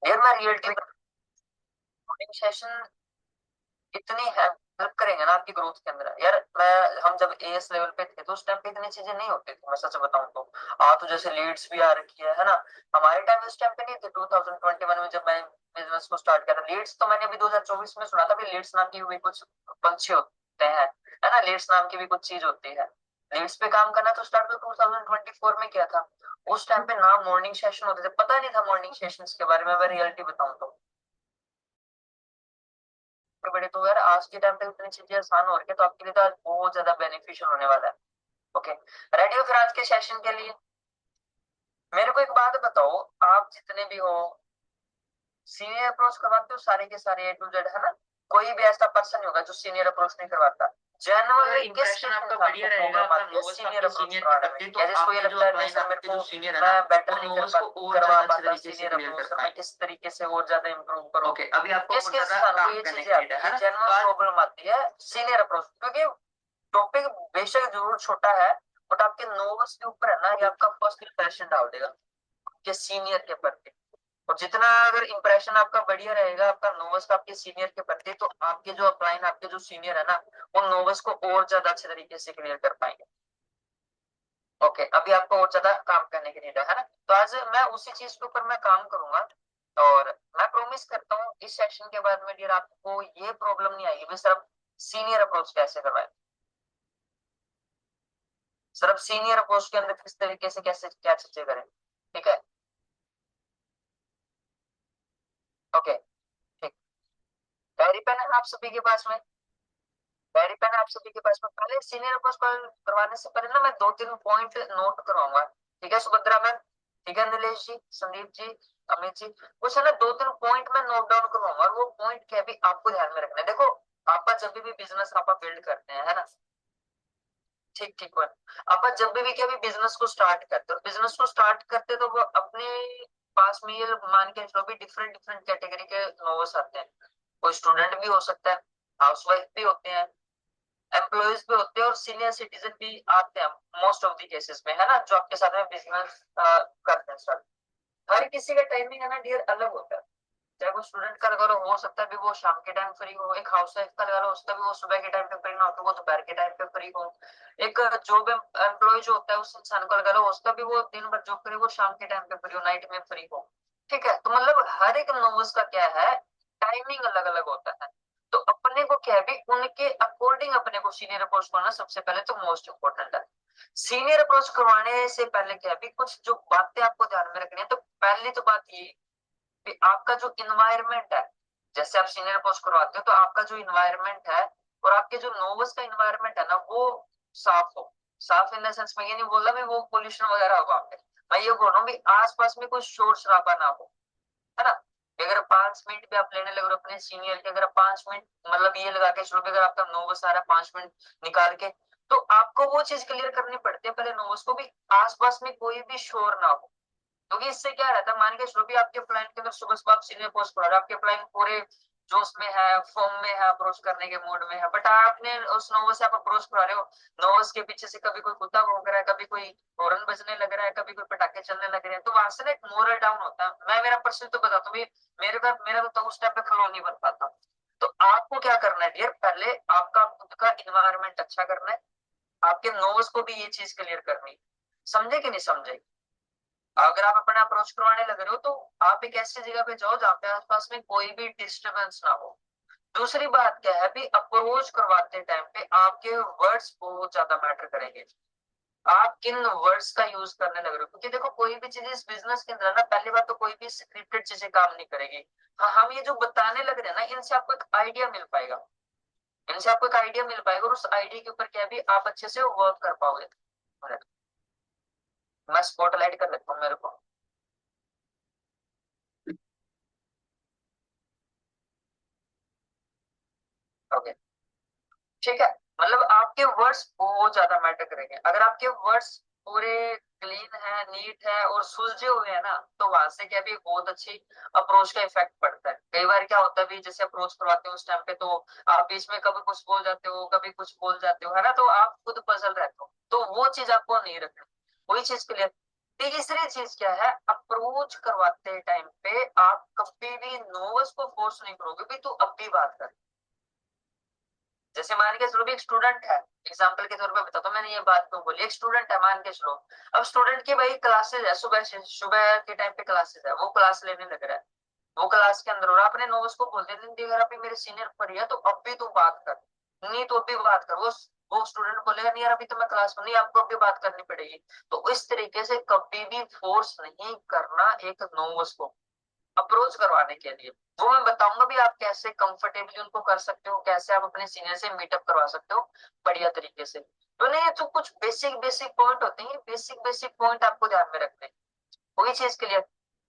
यार मैं reality morning session इतनी हेल्प करेंगे ना आपकी ग्रोथ के अंदर यार। मैं हम जब एएस लेवल पे थे तो उस टाइम पे इतनी चीजें नहीं होती थी, मैं सच बताऊं तो। तो जैसे लीड्स भी आ रखी है ना। हमारे टाइम उस टाइम पे नहीं थे। 2021 में जब मैं बिजनेस को स्टार्ट किया था, लीड्स तो मैंने अभी 2024 में सुना था भी, लीड्स नाम की भी कुछ पंछी होते हैं, है ना। लीड्स नाम की भी कुछ चीज होती है। लीड्स पे काम करना तो स्टार्ट तो 2024 में किया था। उस टाइम पे ना मॉर्निंग सेशन होते थे, पता नहीं था मॉर्निंग सेशंस के बारे में, मैं रियलिटी बताऊं तो। बड़े तो यार आज के टाइम पे इतनी चीजें आसान हो रही है, तो आपके लिए तो आज बहुत ज्यादा बेनिफिशियल होने वाला है। ओके, रेडी हो फिर आज के सेशन के लिए? मेरे को एक बात बताओ, आप जितने भी हो सीनियर अप्रोच करवाते हो सारे के सारे A to Z, है ना? कोई भी ऐसा पर्सन नहीं होगा जो सीनियर अप्रोच नहीं करवाता। जनरली किस इंप्रेशन आपका आपको बढ़िया रहेगा, प्रॉब्लम आपका आती है नोवेल्स सीनियर आपके अप्रोच सीनियर के करवाने प्रति, में? तो या जिसको ये आपके जो लगता है नहीं अपलाइन सर, आपके मेरे जो को सीनियर है ना, मैं वो बेटर नहीं नोवेल्स को और करवा ज्यादा अच्छे पाता तरीके से सीनियर क्लियर अप्रोच कर सर, मैं पाएंगे। किस तरीके से और ज्यादा इंप्रूव करूँ? ओके, अभी आपको किस और किस ज्यादा इंसान को काम ये करने चीजें की नीड आती है है, ना, तो जनरल आज प्रॉब्लम आती है सीनियर अप्रोच, क्योंकि टॉपिक बेशक जरूर छोटा है, बट आपके नोव्स के ऊपर है ना, ये आपका फर्स्ट इंप्रेशन डाल देगा आपके सीनियर के प्रति। और जितना अगर इंप्रेशन आपका बढ़िया रहेगा आपका नोवस का आपके सीनियर के प्रति, तो आपके जो अपलाइन आपके जो सीनियर है ना, वो नोवस को और ज्यादा अच्छे तरीके से क्लियर कर पाएंगे। ओके, अभी आपको और ज्यादा काम करने की नीड है ना। तो आज मैं उसी चीज के ऊपर मैं काम करूंगा। और मैं प्रोमिस करता हूँ इस सेशन के बाद में डियर आपको ये प्रॉब्लम नहीं आएगी भाई सर सीनियर अप्रोच कैसे करवाए, सर अब सीनियर अप्रोच के अंदर किस तरीके से कैसे क्या चीजें करें। ठीक है, ओके, ठीक। डायरी पेन है आप सभी के पास में? डायरी पेन आप सभी के पास में? पहले सीनियर अप्रोच करवाने से पहले ना मैं दो तीन पॉइंट नोट करवाऊंगा। ठीक है सुभद्रा मैम, ठीक है निलेश जी, संदीप जी, अमित जी, कुछ है ना दो तीन पॉइंट मैं नोट डाउन करवाऊंगा। और वो पॉइंट क्या भी आपको ध्यान में रखना है। देखो आप जब भी बिजनेस आप बिल्ड करते हैं, है ना, ठीक ठीक है, आप जब भी क्या भी बिजनेस को स्टार्ट करते हो, बिजनेस को स्टार्ट करते तो वो अपने पास में ये मान के चलो भी डिफरेंट डिफरेंट कैटेगरी के नोवर्स आते हैं। कोई स्टूडेंट भी हो सकता है, हाउसवाइफ भी होते हैं, एम्प्लॉयज भी होते हैं, और सीनियर सिटीजन भी आते हैं मोस्ट ऑफ द केसेस में, है ना, जो आपके साथ में बिजनेस करते हैं सर। हर किसी का टाइमिंग है ना डियर अलग होता है। चाहे वो स्टूडेंट का लगा लो, हो सकता है भी वो शाम के टाइम फ्री हो, एक हाउस वाइफ का लगा लो, उसका भी वो सुबह के टाइम पे फ्री ना हो तो वो दोपहर के टाइम पे फ्री हो, एक जॉब एम्प्लॉय जो होता है उस इंसान को लगा लो, उसका भी वो दिन भर जॉब करे, वो शाम के टाइम पे फ्री हो, नाइट में फ्री हो। ठीक है, तो मतलब हर एक नोवस का क्या है, टाइमिंग अलग अलग होता है। तो अपने को क्या है भी उनके अकॉर्डिंग अपने को सीनियर अप्रोच करना सबसे पहले तो मोस्ट इंपोर्टेंट है। सीनियर अप्रोच करवाने से पहले क्या है भी कुछ जो बातें आपको ध्यान में रखनी है। तो पहली तो बात ये कि आपका जो इन्वायरमेंट है, जैसे आप सीनियर पोस्ट करवाते हो तो आपका जो इन्वायरमेंट है और आपके जो नोवस का इन्वायरमेंट है ना, वो साफ हो। साफ इन द सेंस में ये नहीं बोल रहा भी वो पोल्यूशन वगैरह हो वहां पे, मैं ये बोल रहा हूँ भी आसपास में कोई शोर शराबा ना हो, है ना। कि अगर 5 मिनट भी आप लेने लगे अपने सीनियर के, अगर 5 मिनट मतलब ये लगा के चलो भी अगर आपका नोवस आ रहा है 5 मिनट निकाल के, तो आपको वो चीज क्लियर करनी पड़ती है पहले नोवस को भी, आसपास में कोई भी शोर ना हो। क्योंकि इससे क्या रहता है, मान के चलो भी आपके प्लान के अंदर सुबह सुबह आप सीनियर पोस्ट पर आपके प्लान पूरे जोश में है, फॉर्म में है, अप्रोच करने के मूड में है, बट आपने उस नोवस से आप अप्रोच करा रहे हो, नोवस के पीछे से कभी कोई कुत्ता भौंक रहा है, कभी कोई हॉर्न बजने लग रहा है, कभी कोई पटाखे चलने लग रहे हैं, तो वहां से ना एक मोरल डाउन होता है। मैं मेरा पर्सन तो बताता हूँ, मेरा तो उस टाइम पे फ्लो नहीं बन पाता। तो आपको क्या करना है डियर, पहले आपका खुद का इन्वायरमेंट अच्छा करना है, आपके नोवस को भी ये चीज क्लियर करनी है। समझे कि नहीं समझे? अगर आप अपना अप्रोच करवाने लग रहे हो तो आप एक ऐसी जगह पे जाओ जहाँ पे आसपास में कोई भी डिस्टरबेंस ना हो। दूसरी बात क्या है भी अप्रोच करवाते टाइम पे आपके वर्ड्स बहुत ज्यादा मैटर करेंगे। आप किन वर्ड्स का यूज करने लग रहे हो, क्योंकि देखो कोई भी चीज इस बिजनेस के अंदर ना, पहली बात तो कोई भी स्क्रिप्टेड चीजें काम नहीं करेगी। हाँ, हम ये जो बताने लग रहे हैं ना, इनसे आपको एक आइडिया मिल पाएगा, इनसे आपको एक आइडिया मिल पाएगा, और उस आइडिया के ऊपर क्या भी आप अच्छे से वर्क कर पाओगे। मैं स्पॉटलाइट कर लेता हूँ मेरे को। ओके, ठीक है, मतलब आपके वर्ड्स बहुत ज्यादा मैटर करेंगे। अगर आपके वर्ड्स पूरे क्लीन है, नीट है और सुलझे हुए हैं ना, तो वहां से क्या भी बहुत अच्छी अप्रोच का इफेक्ट पड़ता है। कई बार क्या होता है भी जैसे अप्रोच करवाते हो उस टाइम पे तो आप बीच में कभी कुछ बोल जाते हो, कभी कुछ बोल जाते हो, है ना, तो आप खुद पजल रहते हो, तो वो चीज आपको नहीं रखनी, वही चीज क्लियर। तीसरी चीज क्या है, अप्रोच करवाते टाइम पे आप अभी भी नोवस को फोर्स नहीं करोगे भी तू अब भी बात कर। जैसे मान के चलो भी एक स्टूडेंट है, एग्जाम्पल के तौर पे बताता हूँ मैंने ये बात क्यों बोली। एक स्टूडेंट है मान के चलो, अब स्टूडेंट की भाई क्लासेस है, सुबह के टाइम पे क्लासेस है, वो क्लास लेने लग रहा है, वो क्लास के अंदर, और आपने नोवस को बोल दिया अगर अभी मेरे सीनियर पढ़ी है तो अब भी तू बात कर, नहीं तो अभी बात कर। वो स्टूडेंट बोलेगा नहीं यार अभी तो मैं क्लास में नहीं, आपको अभी बात करनी पड़ेगी। तो इस तरीके से कभी भी फोर्स नहीं करना एक नोवस को अप्रोच करवाने के लिए। वो मैं बताऊंगा भी आप कैसे कंफर्टेबली उनको कर सकते हो, कैसे आप अपने सीनियर से मीटअप करवा सकते हो बढ़िया तरीके से। तो नहीं, तो कुछ बेसिक बेसिक पॉइंट होते हैं, बेसिक बेसिक पॉइंट आपको ध्यान में रखने, वही चीज क्लियर।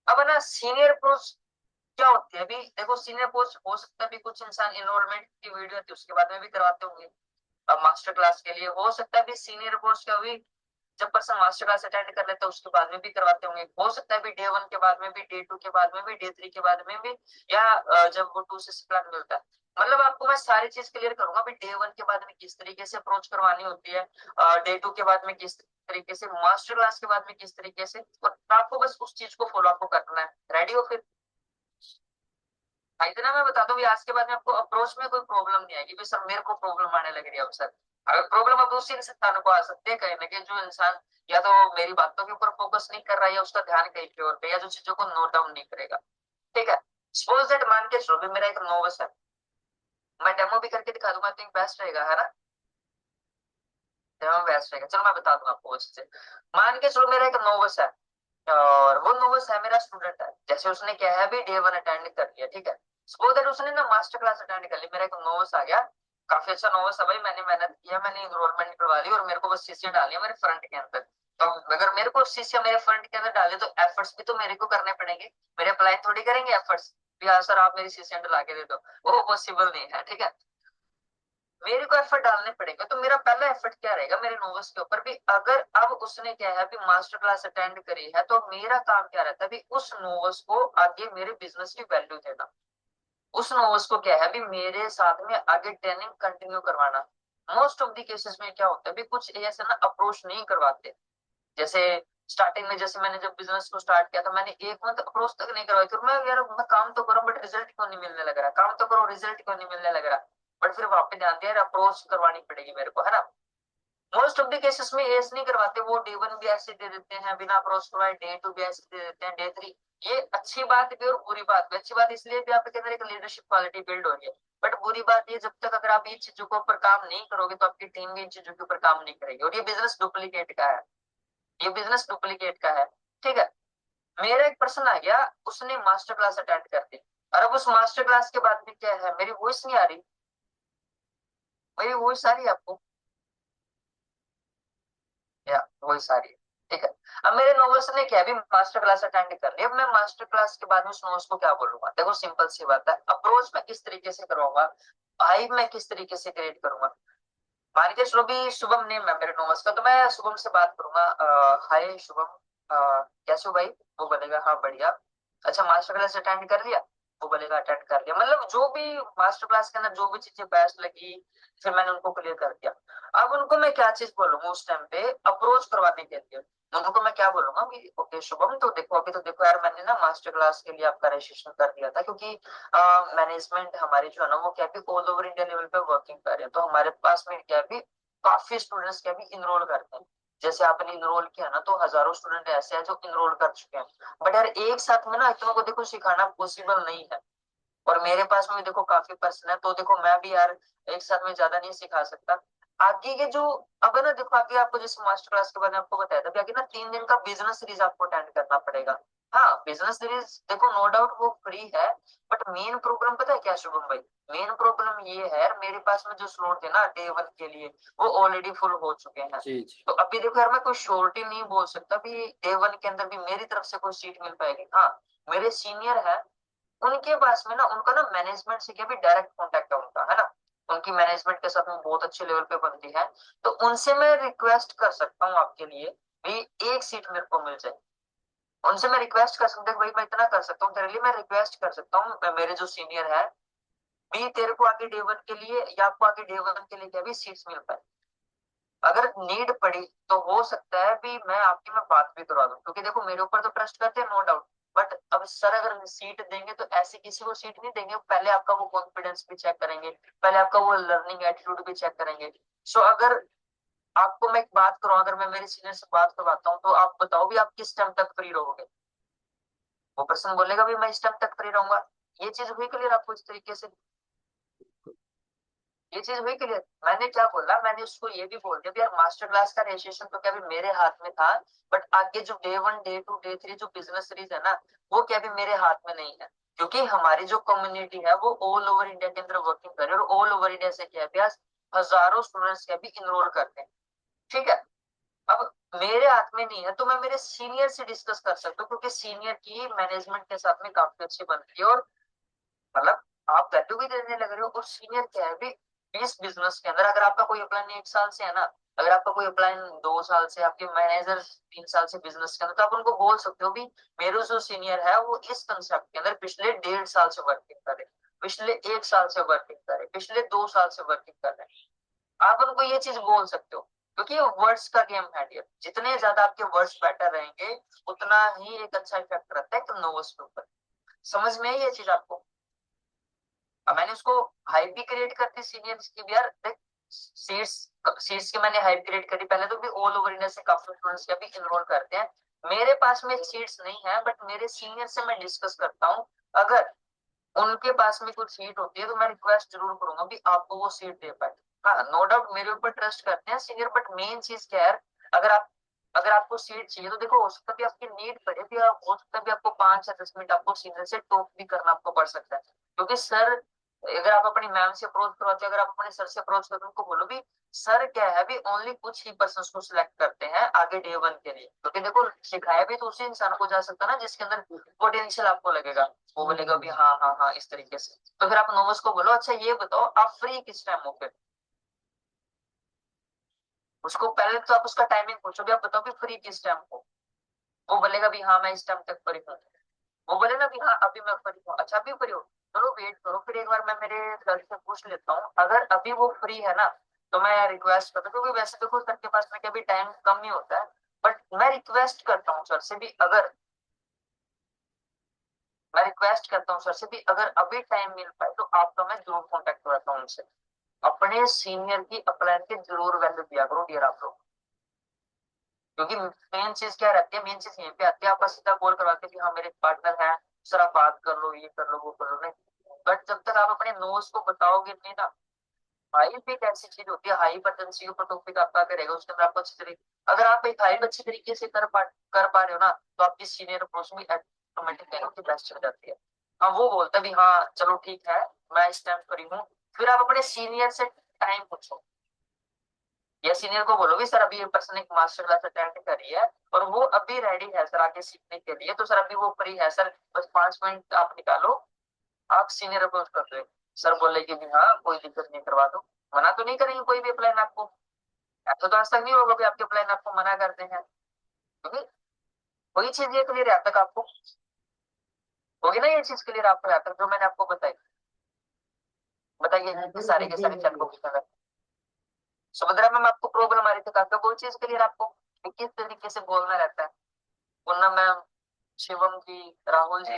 अब है ना सीनियर अप्रोच क्या होती है, अभी देखो सीनियर पोस्ट हो सकता है भी कुछ इंसान इनरोलमेंट की वीडियो होती है उसके बाद में भी करवाते होंगे, अब मास्टर क्लास के लिए हो सकता है भी सीनियर पोस्ट क्या हुई, जब पर्सन मास्टर क्लास अटेंड कर लेता है उसके बाद में भी करवाते होंगे, हो सकता है भी डे 1 के बाद में भी, डे 2 के बाद में भी, डे 3 के बाद में भी, या जब वो 2 से प्लान मिलता है। मतलब आपको मैं सारी चीज क्लियर करूंगा भी डे 1 के बाद में किस तरीके से अप्रोच करवानी होती है, डे 2 के बाद में किस तरीके से, मास्टर क्लास के बाद में किस तरीके से, और आपको बस उस चीज को फॉलो आपको करना है। रेडी हो फिर? इतना मैं बता दूं भी आज के बाद में आपको अप्रोच में कोई प्रॉब्लम नहीं आएगी, सर मेरे को प्रॉब्लम आने लग रही है अब सर। अगर प्रॉब्लम अब उसी इंसान को आ सकती है कहीं ना कहीं, जो इंसान या तो मेरी बातों के ऊपर फोकस नहीं कर रहा है, या उसका ध्यान कहीं पे और पे, या जो चीजों को नोट डाउन नहीं करेगा। ठीक है, सपोज दैट मान के चलो भी मेरा एक नोवस है, मैं डेमो भी करके दिखा दूंगा, आई थिंक बेस्ट रहेगा है ना, डेमो बेस्ट रहेगा। चलो मैं बता दूंगा आपको वो चीजें। मान के चलो मेरा एक नोवस है, और वो नोवस है मेरा स्टूडेंट है, जैसे उसने क्या है अभी डे 1 अटेंड कर लिया, ठीक है, सपोज दैट उसने ना मास्टर क्लास अटेंड कर ली, मेरा एक नोवस आ गया, काफी अच्छा नोवस है भाई, मैंने मेहनत किया, मैंने एनरोलमेंट करवा ली और मेरे को बस सीसीए डालनी है मेरे फ्रंट के अंदर। तो अगर मेरे को सीसीए मेरे फ्रंट के अंदर डाले तो एफर्ट्स भी तो मेरे को करने पड़ेंगे, मेरे अप्लाई थोड़ी करेंगे एफर्ट्स भी, हाँ सर आप मेरी सीसीए डला के दे दो, वो पॉसिबल नहीं है। ठीक है, मेरे को एफर्ट डालने पड़ेगा, तो मेरा पहला एफर्ट क्या रहेगा मेरे नोवस के ऊपर भी, अगर अब उसने क्या है अभी मास्टर क्लास अटेंड करी है तो मेरा काम क्या रहता है अभी उस नोवस को आगे मेरे बिजनेस की वैल्यू देना, उस नोवस को क्या है अभी मेरे साथ में आगे ट्रेनिंग कंटिन्यू करवाना। मोस्ट ऑफ द केसेस में क्या होता है अभी कुछ ऐसे ना अप्रोच नहीं करवाते, जैसे स्टार्टिंग में जैसे मैंने जब बिजनेस को स्टार्ट किया था मैंने एक मंथ अप्रोच तक नहीं करवाई, फिर मैं यार मैं काम तो करूं बट रिजल्ट क्यों नहीं मिलने लग रहा, काम तो करो रिजल्ट क्यों नहीं मिलने लग रहा, बट फिर वहां पे ध्यान दिया अप्रोच करवानी पड़ेगी मेरे को, है ना। मोस्ट ऑफ द केसेस में ऐसे नहीं करवाते, वो डे 1 भी ऐसे दे देते हैं बिना अप्रोच करवाए, डे 2 भी ऐसे दे देते हैं, डे 3। ये अच्छी बात भी और बुरी बात भी, अच्छी बात इसलिए भी आपके अंदर एक लीडरशिप क्वालिटी बिल्ड हो रही है, बट बुरी बात ये जब तक अगर आप इन चीजों के ऊपर काम नहीं करोगे तो आपकी टीम भी इन चीजों के ऊपर काम नहीं करेगी, और ये बिजनेस डुप्लीकेट का है, ये बिजनेस डुप्लीकेट का है। ठीक है, मेरा एक पर्सन आ गया, उसने मास्टर क्लास अटेंड कर दी, और अब उस मास्टर क्लास के बाद में क्या है, मेरी वॉइस नहीं आ रही, मेरी वॉइस आ रही है आपको, या वॉइस आ रही है? ठीक है, अब मेरे नोवस ने क्या भी मास्टर क्लास अटेंड कर ली, अब मैं मास्टर क्लास के बाद में उस नोवस को क्या बोलूंगा, देखो सिंपल सी बात है, अप्रोच मैं किस तरीके से करवाऊंगा, वाइब मैं किस तरीके से क्रिएट करूंगा। मान के चलो भी शुभम नेम है मेरे नोवस का, तो मैं शुभम से बात करूंगा, हाय शुभम, कैसे हो भाई, वो बोलेगा हाँ बढ़िया, अच्छा मास्टर क्लास अटेंड कर लिया, वो बोलेगा अटेंड कर लिया, मतलब जो भी मास्टर क्लास के अंदर जो भी चीजें बेस्ट लगी फिर मैंने उनको क्लियर कर दिया। अब उनको मैं क्या चीज बोलूंगा उस टाइम पे अप्रोच करवाने के लिए, उनको मैं क्या बोलूंगा कि ओके शुभम, तो देखो अभी तो देखो यार मैंने ना मास्टर क्लास के लिए आपका रजिस्ट्रेशन कर दिया था, क्योंकि मैनेजमेंट हमारी जो है ना वो क्या भी ऑल ओवर इंडिया लेवल पे वर्किंग कर रहे हैं, तो हमारे पास में क्या भी काफी स्टूडेंट्स क्या भी इनरोल करते हैं, जैसे आपने इनरोल किया ना तो हजारों स्टूडेंट ऐसे हैं जो इनरोल कर चुके हैं, बट यार एक साथ में ना इतनों को देखो सिखाना पॉसिबल नहीं है, और मेरे पास में देखो काफी पर्सन है, तो देखो मैं भी यार एक साथ में ज्यादा नहीं सिखा सकता। आगे के जो, अब है ना देखो आगे आपको जैसे मास्टर क्लास के बारे में आपको बताया था कि आगे ना 3 दिन का बिजनेस सीरीज आपको अटेंड करना पड़ेगा। हाँ बिजनेस सीरीज देखो नो डाउट वो फ्री है, बट मेन प्रॉब्लम पता है क्या शुभम भाई, मेन प्रॉब्लम ये है मेरे पास में जो स्लॉट थे ना डे 1 के लिए वो ऑलरेडी फुल हो चुके हैं। जी जी। तो अभी देखो यार मैं कोई श्योरिटी नहीं बोल सकता भी डे 1 के अंदर भी मेरी तरफ से कोई सीट मिल पाएगी। हाँ मेरे सीनियर है, उनके पास में ना उनका ना मैनेजमेंट से क्या भी डायरेक्ट कांटेक्ट है उनका, है ना, उनकी मैनेजमेंट के साथ में बहुत अच्छे लेवल पे बनती है, तो उनसे मैं रिक्वेस्ट कर सकता हूँ आपके लिए भी एक सीट मेरे को मिल जाए, उनसे मैं रिक्वेस्ट कर सकता हूँ भाई, मैं इतना कर सकता हूँ तेरे लिए, मैं रिक्वेस्ट कर सकता हूँ मेरे जो सीनियर है भी तेरे को आगे डे 1 के लिए या आपको आगे डे 1 के लिए क्या भी सीट्स मिल पाए, अगर नीड पड़ी तो हो सकता है भी मैं आपकी मैं बात भी करवा दूं, क्योंकि देखो मेरे ऊपर तो ट्रस्ट करते हैं नो डाउट, बट अब सर अगर सीट देंगे तो ऐसे किसी को सीट नहीं देंगे, पहले आपका वो कॉन्फिडेंस भी चेक करेंगे, पहले आपका वो लर्निंग एटीट्यूड भी चेक करेंगे। सो अगर आपको मैं एक बात करूं, अगर मैं मेरे सीनियर से बात करवाता हूँ तो आप बताओ भी आप किस टाइम तक फ्री रहोगे? वो पर्सन बोलेगा भी मैं इस टाइम तक फ्री रहूंगा। ये चीज हुई क्लियर आपको इस तरीके से? ये चीज हुई क्लियर? मैंने क्या बोला, मैंने उसको ये भी बोल दिया भी यार मास्टर क्लास का रजिस्ट्रेशन तो क्या भी मेरे हाथ में था, बट आगे जो डे 1 डे 2 डे 3 जो बिजनेस सीरीज है ना, वो क्या भी मेरे हाथ में नहीं है। क्योंकि हमारी जो कम्युनिटी है वो ऑल ओवर इंडिया के अंदर वर्किंग कर रही है, और ऑल ओवर इंडिया से क्या है, हजारों स्टूडेंट्स क्या भी इनरोल करते हैं। ठीक है। अब मेरे हाथ में नहीं है तो मैं मेरे सीनियर से डिस्कस कर सकता हूँ, क्योंकि सीनियर की मैनेजमेंट के साथ में काफी अच्छी बनती है, और मतलब आप वैल्यू भी देने लग रहे हो। और सीनियर क्या है भी इस बिजनेस के अंदर, अगर आपका कोई अपलाइन 1 साल से है ना, अगर आपका कोई अपलाइन 2 साल से, आपके मैनेजर 3 साल से बिजनेस के अंदर, तो आप उनको बोल सकते हो भी मेरे जो सीनियर है वो इस कंसेप्ट के अंदर पिछले 1.5 साल से वर्किंग कर रहे, पिछले 1 साल से वर्किंग कर रहे, पिछले 2 साल से वर्किंग कर रहे हैं। आप उनको ये चीज बोल सकते हो, क्योंकि ये वर्ड्स का गेम है डियर। जितने ज्यादा आपके वर्ड्स बेटर रहेंगे, उतना ही एक अच्छा इफेक्ट रहता है कि नोव्स के ऊपर। समझ में आई ये चीज आपको? अब मैंने उसको हाइप भी क्रिएट करती सीनियर्स की भी यार, देख सीट्स सीट्स की मैंने हाइप क्रिएट करी पहले, तो भी ऑल ओवर इंडिया से काफी स्टूडेंट्स क्या भी इनरोल करते हैं। मेरे पास में सीट्स नहीं है, बट मेरे सीनियर से मैं डिस्कस करता हूँ। अगर उनके पास में कुछ सीट होती है तो मैं रिक्वेस्ट जरूर करूंगा कि आपको वो सीट दे पाए। हाँ, नो डाउट मेरे ऊपर ट्रस्ट करते हैं सीनियर, बट मेन चीज क्या है, अगर आप अगर आपको सीट चाहिए तो देखो, हो सकता है भी आपकी नीड पड़े भी, हो सकता है भी आपको 5 या 10 मिनट आपको सीनियर से टॉक भी करना आपको पड़ सकता है। क्योंकि सर, अगर आप अपनी मैम से अप्रोच करवाते हो, अगर आप अपने सर से अप्रोच करते हो, उनको बोलो भी सर क्या है भी ओनली कुछ ही पर्सन को सिलेक्ट करते हैं आगे डे 1 के लिए। क्योंकि देखो सिखाया भी तो उसी इंसान को जा सकता है ना जिसके अंदर पोटेंशियल आपको लगेगा। वो बोलेगा भी हाँ हाँ हाँ इस तरीके से। तो फिर आप नोमस को बोलो अच्छा ये बताओ आप फ्री किस टाइम हो फिर। उसको पहले तो आप उसका टाइमिंग पूछो भी, आप बताओ कि फ्री किस टाइम हो। वो बोलेगा भी हाँ मैं इस टाइम तक फ्री हूँ। वो बोले ना भी हाँ अभी मैं फ्री हूँ, अच्छा अभी फ्री हो, चलो वेट करो फिर एक बार मैं मेरे सर से पूछ लेता हूँ। अगर अभी वो फ्री है ना, तो मैं रिक्वेस्ट करता हूँ, क्योंकि वैसे देखो सर के पास में कभी टाइम कम ही होता है, बट मैं रिक्वेस्ट करता हूँ सर से भी, अगर मैं रिक्वेस्ट करता हूँ सर से भी अगर अभी टाइम मिल पाए तो आपका मैं जरूर कॉन्टेक्ट कराता हूँ उनसे। अपने सीनियर की अपलाइन की जरूर वैल्यू दिया करो डियर आप लोग। क्योंकि मेन चीज क्या रहती है, मेन चीज यहीं पे आती है, आपका सीधा कॉल करवाते हैं कि हाँ मेरे पार्टनर है, सर आप बात कर लो, ये कर लो वो कर लो, नहीं। बट जब तक आप अपने नोज को बताओगे नहीं ना, हाई भी एक ऐसी चीज होती है, हाई पोटेंसी के ऊपर टॉपिक आपका आगे रहेगा, उसके अंदर आपको अच्छी तरीके, अगर आप एक हाई अच्छी तरीके से कर पा रहे हो ना, तो आपकी सीनियर अप्रोच भी ऑटोमेटिक की बेस्ट हो जाती है। हाँ वो बोलता है भी हाँ चलो ठीक है मैं इस टाइम फ्री हूँ। फिर आप अपने सीनियर से टाइम पूछो, या सीनियर को बोलो भी सर अभी ये पर्सन एक मास्टर क्लास अटेंड करी है और वो अभी रेडी है सर आगे सीखने के लिए, तो सर अभी वो फ्री है सर, बस 5 मिनट आप निकालो। आप सीनियर अप्रोच कर रहे हो, सर बोले कि भी हाँ कोई दिक्कत नहीं करवा दो। मना तो नहीं करेंगे कोई भी प्लान आपको, ऐसा तो आज तक नहीं होगा कि आपके प्लान आपको मना करते हैं। क्योंकि वही चीज ये क्लियर है अब तक आपको, होगी ना ये चीज क्लियर आपको यहाँ तक जो मैंने आपको बताई? बताइए सारे के सारे चैट बॉक्स में। सुभद्रा मैम आपको प्रॉब्लम आ रही थी काका, वो चीज क्लियर आपको कि किस तरीके से बोलना रहता है? पूनम मैम, शिवम जी, राहुल जी,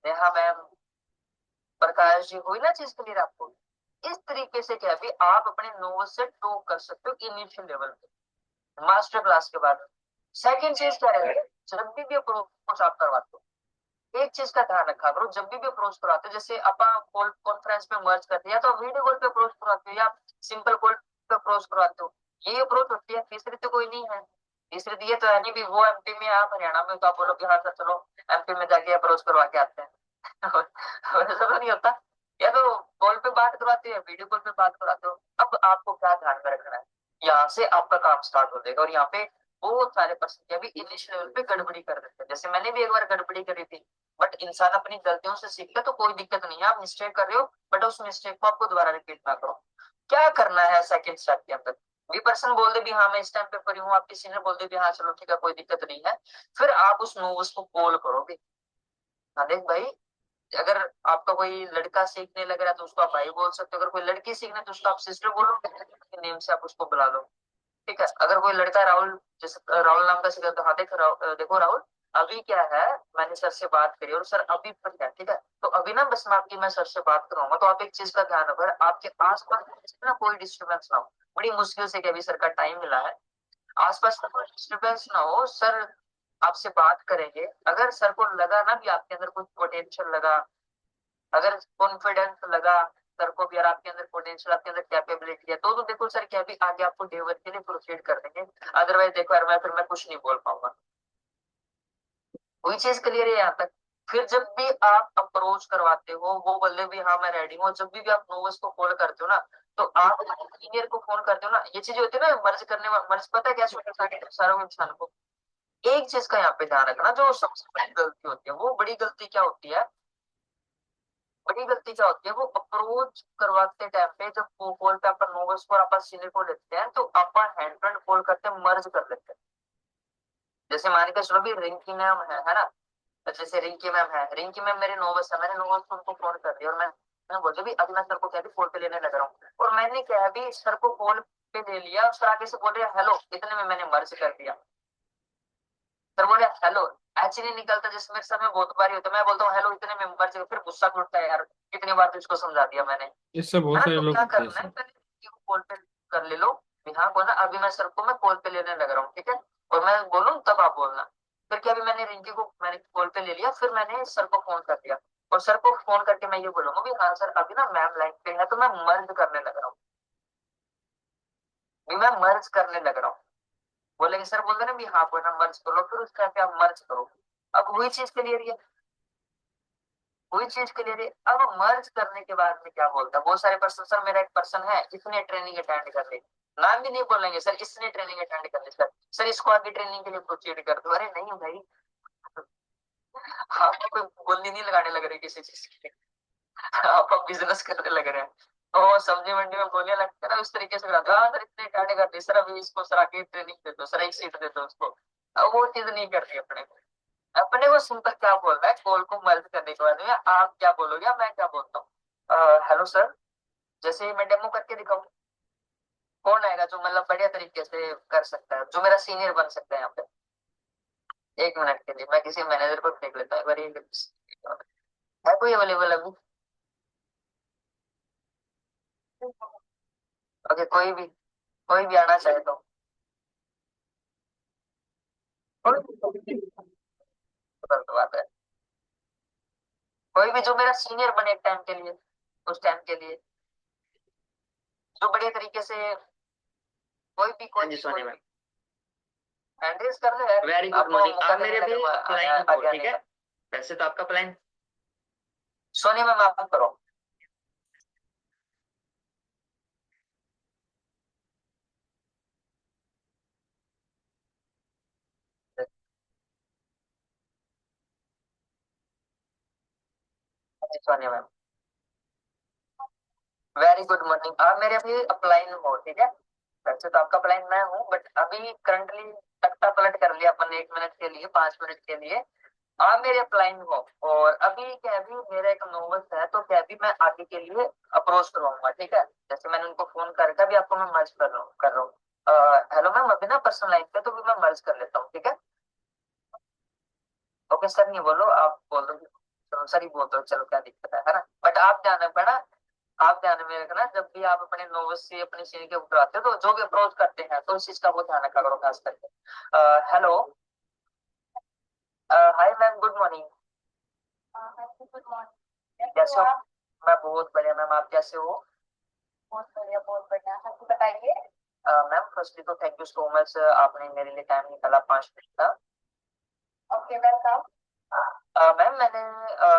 नेहा मैम, प्रकाश जी, हुई ना चीज क्लियर आपको? इस तरीके से क्या भी आप अपने नोट्स से टॉक कर सकते हो इनिशियल लेवल पे, मास्टर क्लास के बाद। सेकंड चीज क्या है, जब भी अप्रोच आप करवाते हो एक चीज का ध्यान रखा करो, जब भी अप्रोच करवाते हो, जैसे अपन कॉल कॉन्फ्रेंस में मर्ज करते हैं या तो वीडियो कॉल पे अप्रोच करवाते हो या सिंपल कॉल पे अप्रोच करवाते हो, ये अप्रोच होती है। तीसरी तो कोई नहीं है, तीसरी तो ये तो है नहीं भी वो एमपी में आप हरियाणा में तो आप बोलो कि हाँ सर चलो एमपी में जाके अप्रोच करवा के आते हैं। वैसा तो नहीं होता। या तो कॉल पे बात करवाते हो, वीडियो कॉल पे बात कराते हो। अब आपको क्या ध्यान में रखना है, यहाँ से आपका काम स्टार्ट हो जाएगा, और यहाँ पे बहुत सारे पर्सन अभी इनिशियल लेवल पे गड़बड़ी कर देते हैं, जैसे मैंने भी एक बार गड़बड़ी करी थी। बट इंसान अपनी गलतियों से सीखता है तो कोई दिक्कत नहीं है, आप मिस्टेक कर रहे हो बट उस मिस्टेक को आपको दोबारा रिपीट ना करो। क्या करना है सेकंड स्टेप के अंदर, भी पर्सन बोल दे भी हाँ मैं इस टाइम पे फ्री हूँ, आप किसी ने बोल दे भी हाँ चलो ठीक है कोई दिक्कत नहीं है, फिर आप उस नोव्स को कॉल करोगे। हाँ देख भाई, अगर आपका कोई लड़का सीखने लग रहा है तो उसको आप भाई बोल सकते हो, अगर कोई लड़की सीखना है तो उसको आप सिस्टर बोलो, नेम से आप उसको बुला लो। ठीक है, अगर कोई लड़का राहुल, जैसे राहुल नाम का सीखा तो हाँ देखो राहुल, अभी क्या है, मैंने सर से बात करी और सर अभी फ्री है, ठीक है। तो अभी ना बस मैं सर से बात करूंगा, तो आप एक चीज का ध्यान रखो, आपके आसपास ना कोई डिस्टर्बेंस ना हो। बड़ी मुश्किल से कि अभी सर का टाइम मिला है, आसपास का कोई डिस्टर्बेंस ना हो। सर आपसे बात करेंगे, अगर सर को लगा ना भी आपके अंदर कुछ पोटेंशियल लगा, अगर कॉन्फिडेंस लगा सर को भी, यार आपके अंदर पोटेंशियल, आपके अंदर कैपेबिलिटी है, तो देखो सर क्या भी आगे आपको डे वन के लिए प्रोसीड कर देंगे। अदरवाइज देखो यार, मैं कुछ नहीं बोल पाऊंगा। वही चीज क्लियर है यहाँ तक। फिर जब भी आप अप्रोच करवाते हो, वो बोले भी हाँ मैं रेडी हूँ, जब भी आप नोवस को कॉल करते हो ना, तो आप इंजीनियर को फोन करते हो ना, ये चीज होती है ना मर्ज करने में, मर्ज पता है क्या होता है सारे इंसान को। एक चीज का यहाँ पे ध्यान रखना, जो सबसे बड़ी गलती होती है, वो बड़ी गलती क्या होती है, बड़ी गलती क्या होती है, वो अप्रोच करवाते टाइम पे जब वो कॉल पे अपन नोवस को और अपन सीनियर को लेते हैं, तो अपन हैंड टू हैंड कॉल करते हैं, मर्ज कर लेते हैं। जैसे मान के चलो भी रिंकी मैम है ना, तो जैसे रिंकी मैम है, रिंकी मैम मेरे नोवस है, मैंने नोवस को उनको फोन कर दिया, और मैं बोलती भी अभी मैं सर को क्या भी कॉल पे लेने लग रहा हूँ, और मैंने क्या भी सर को कॉल पे ले लिया, और सर आगे से बोल रहे हेलो, इतने में मैंने मर्ज कर दिया। सर बोले हेलो, एच नहीं निकलता, जिसमें मेरे सर में बहुत बारी होता है, मैं बोलता हूँ हेलो, इतने में मर्ज, फिर गुस्सा उठता है यार, कितनी बार तो इसको समझा दिया मैंने, इससे है बहुत ना। सारे तो लोग क्या होते हैं करना है, ऐसे। पहले रिंकी को कॉल पे कर ले लो, हाँ बोला अभी मैं सर को मैं कॉल पे लेने लग रहा हूँ, ठीक है, और मैं बोलूँ तब आप बोलना। फिर क्या, अभी मैंने रिंकी को मैंने कॉल पे ले लिया, फिर मैंने सर को फोन कर दिया, और सर को फोन करके मैं ये बोलूंगा भी हाँ सर अभी ना मैम लाइन पे है, तो मैं मर्ज करने लग रहा हूँ, भी मैं मर्ज करने लग रहा हूँ। बोलेंगे सर, बोलते ना भी हाँ बोलना मर्ज करो, फिर उस टाइम पे आप मर्ज करो। अब वही चीज क्लियर है, कोई चीज के लिए। अब मर्ज करने के बाद में क्या बोलता है, बहुत सारे पर्सन, सर मेरा एक पर्सन है इसने ट्रेनिंग अटेंड कर ली, नाम भी नहीं बोलेंगे सर, इसने ट्रेनिंग अटेंड कर ली सर, सर इसको आगे ट्रेनिंग के लिए प्रोसीड कर दो। अरे नहीं भाई, आपको कोई बोलनी नहीं लगाने लग रही किसी चीज की, आप बिजनेस करने लग रहे हैं। और सब्जी मंडी में बोलियां लगता है ना, उस तरीके से कराते हो, हाँ सर इतने अटेंड कर दी सर, अभी इसको सर आगे ट्रेनिंग दे दो सर, एक सीट दे दो उसको। अब वो चीज नहीं कर रही अपने को, अपने को सिंपल क्या बोलना है, कॉल को मर्ज करने के बाद में आप क्या बोलोगे या मैं क्या बोलता हूँ, हेलो सर, जैसे मैं डेमो करके दिखाऊं, कौन आएगा जो मतलब बढ़िया तरीके से कर सकता है, जो मेरा सीनियर बन सकता है यहाँ पे। एक मिनट के लिए मैं किसी मैनेजर को देख लेता हूँ एक बार, है कोई अवेलेबल अभी? ओके, कोई भी आना चाहे तो, कोई भी गलत बात है, कोई भी जो मेरा सीनियर बने एक टाइम के लिए, उस टाइम के लिए, जो बढ़िया तरीके से, कोई भी हाँ कोई जी भी सोनी कोई मैम। भी एंट्रीज कर दो यार, वेरी गुड आपको मॉर्निंग, मौका आप देने मेरे लगे भी आगे अपलाइन हो, आगे ठीक आने है। का। वैसे तो आपका अपलाइन। सोनी मैम आप करो। Soni ma'am, very good morning, आप मेरे अभी अपलाइन हो, ठीक है। वैसे तो आपका अपलाइन मैं हूँ, बट अभी करंटली तख्ता पलट कर लिया अपन ने, 1 मिनट के लिए, 5 मिनट के लिए आप मेरे अपलाइन हो। और अभी क्या है, अभी मेरा एक नोवस है, तो क्या अभी मैं आगे के लिए अप्रोच करवाऊंगा, ठीक है। जैसे मैंने उनको फोन करके अभी आपको मैं मर्ज कर रहा हूँ हेलो मैम, अभी ना पर्सनल लाइन पे, तो भी मैं मर्ज कर लेता हूँ, ठीक है। ओके सर नहीं बोलो, आप बोल दो, चलो सर ही बोल दो, चलो क्या दिक्कत है ना। बट आप ध्यान रखना, आप ध्यान में रखना, जब भी आप अपने नोवस से अपने सीनियर के ऊपर आते हो, तो जो भी अप्रोच करते हैं, तो इस चीज का वो ध्यान रखा करो खास करके। Hello, hi ma'am, good morning. Good morning, कैसे हो? मैं बहुत बढ़िया मैम, आप कैसे हो? बहुत बढ़िया, बहुत बढ़िया, हाँ जी बताइए। मैम फर्स्टली तो थैंक यू सो मच, आपने मेरे लिए टाइम निकाला 5 मिनट का। Okay welcome. मैम मैंने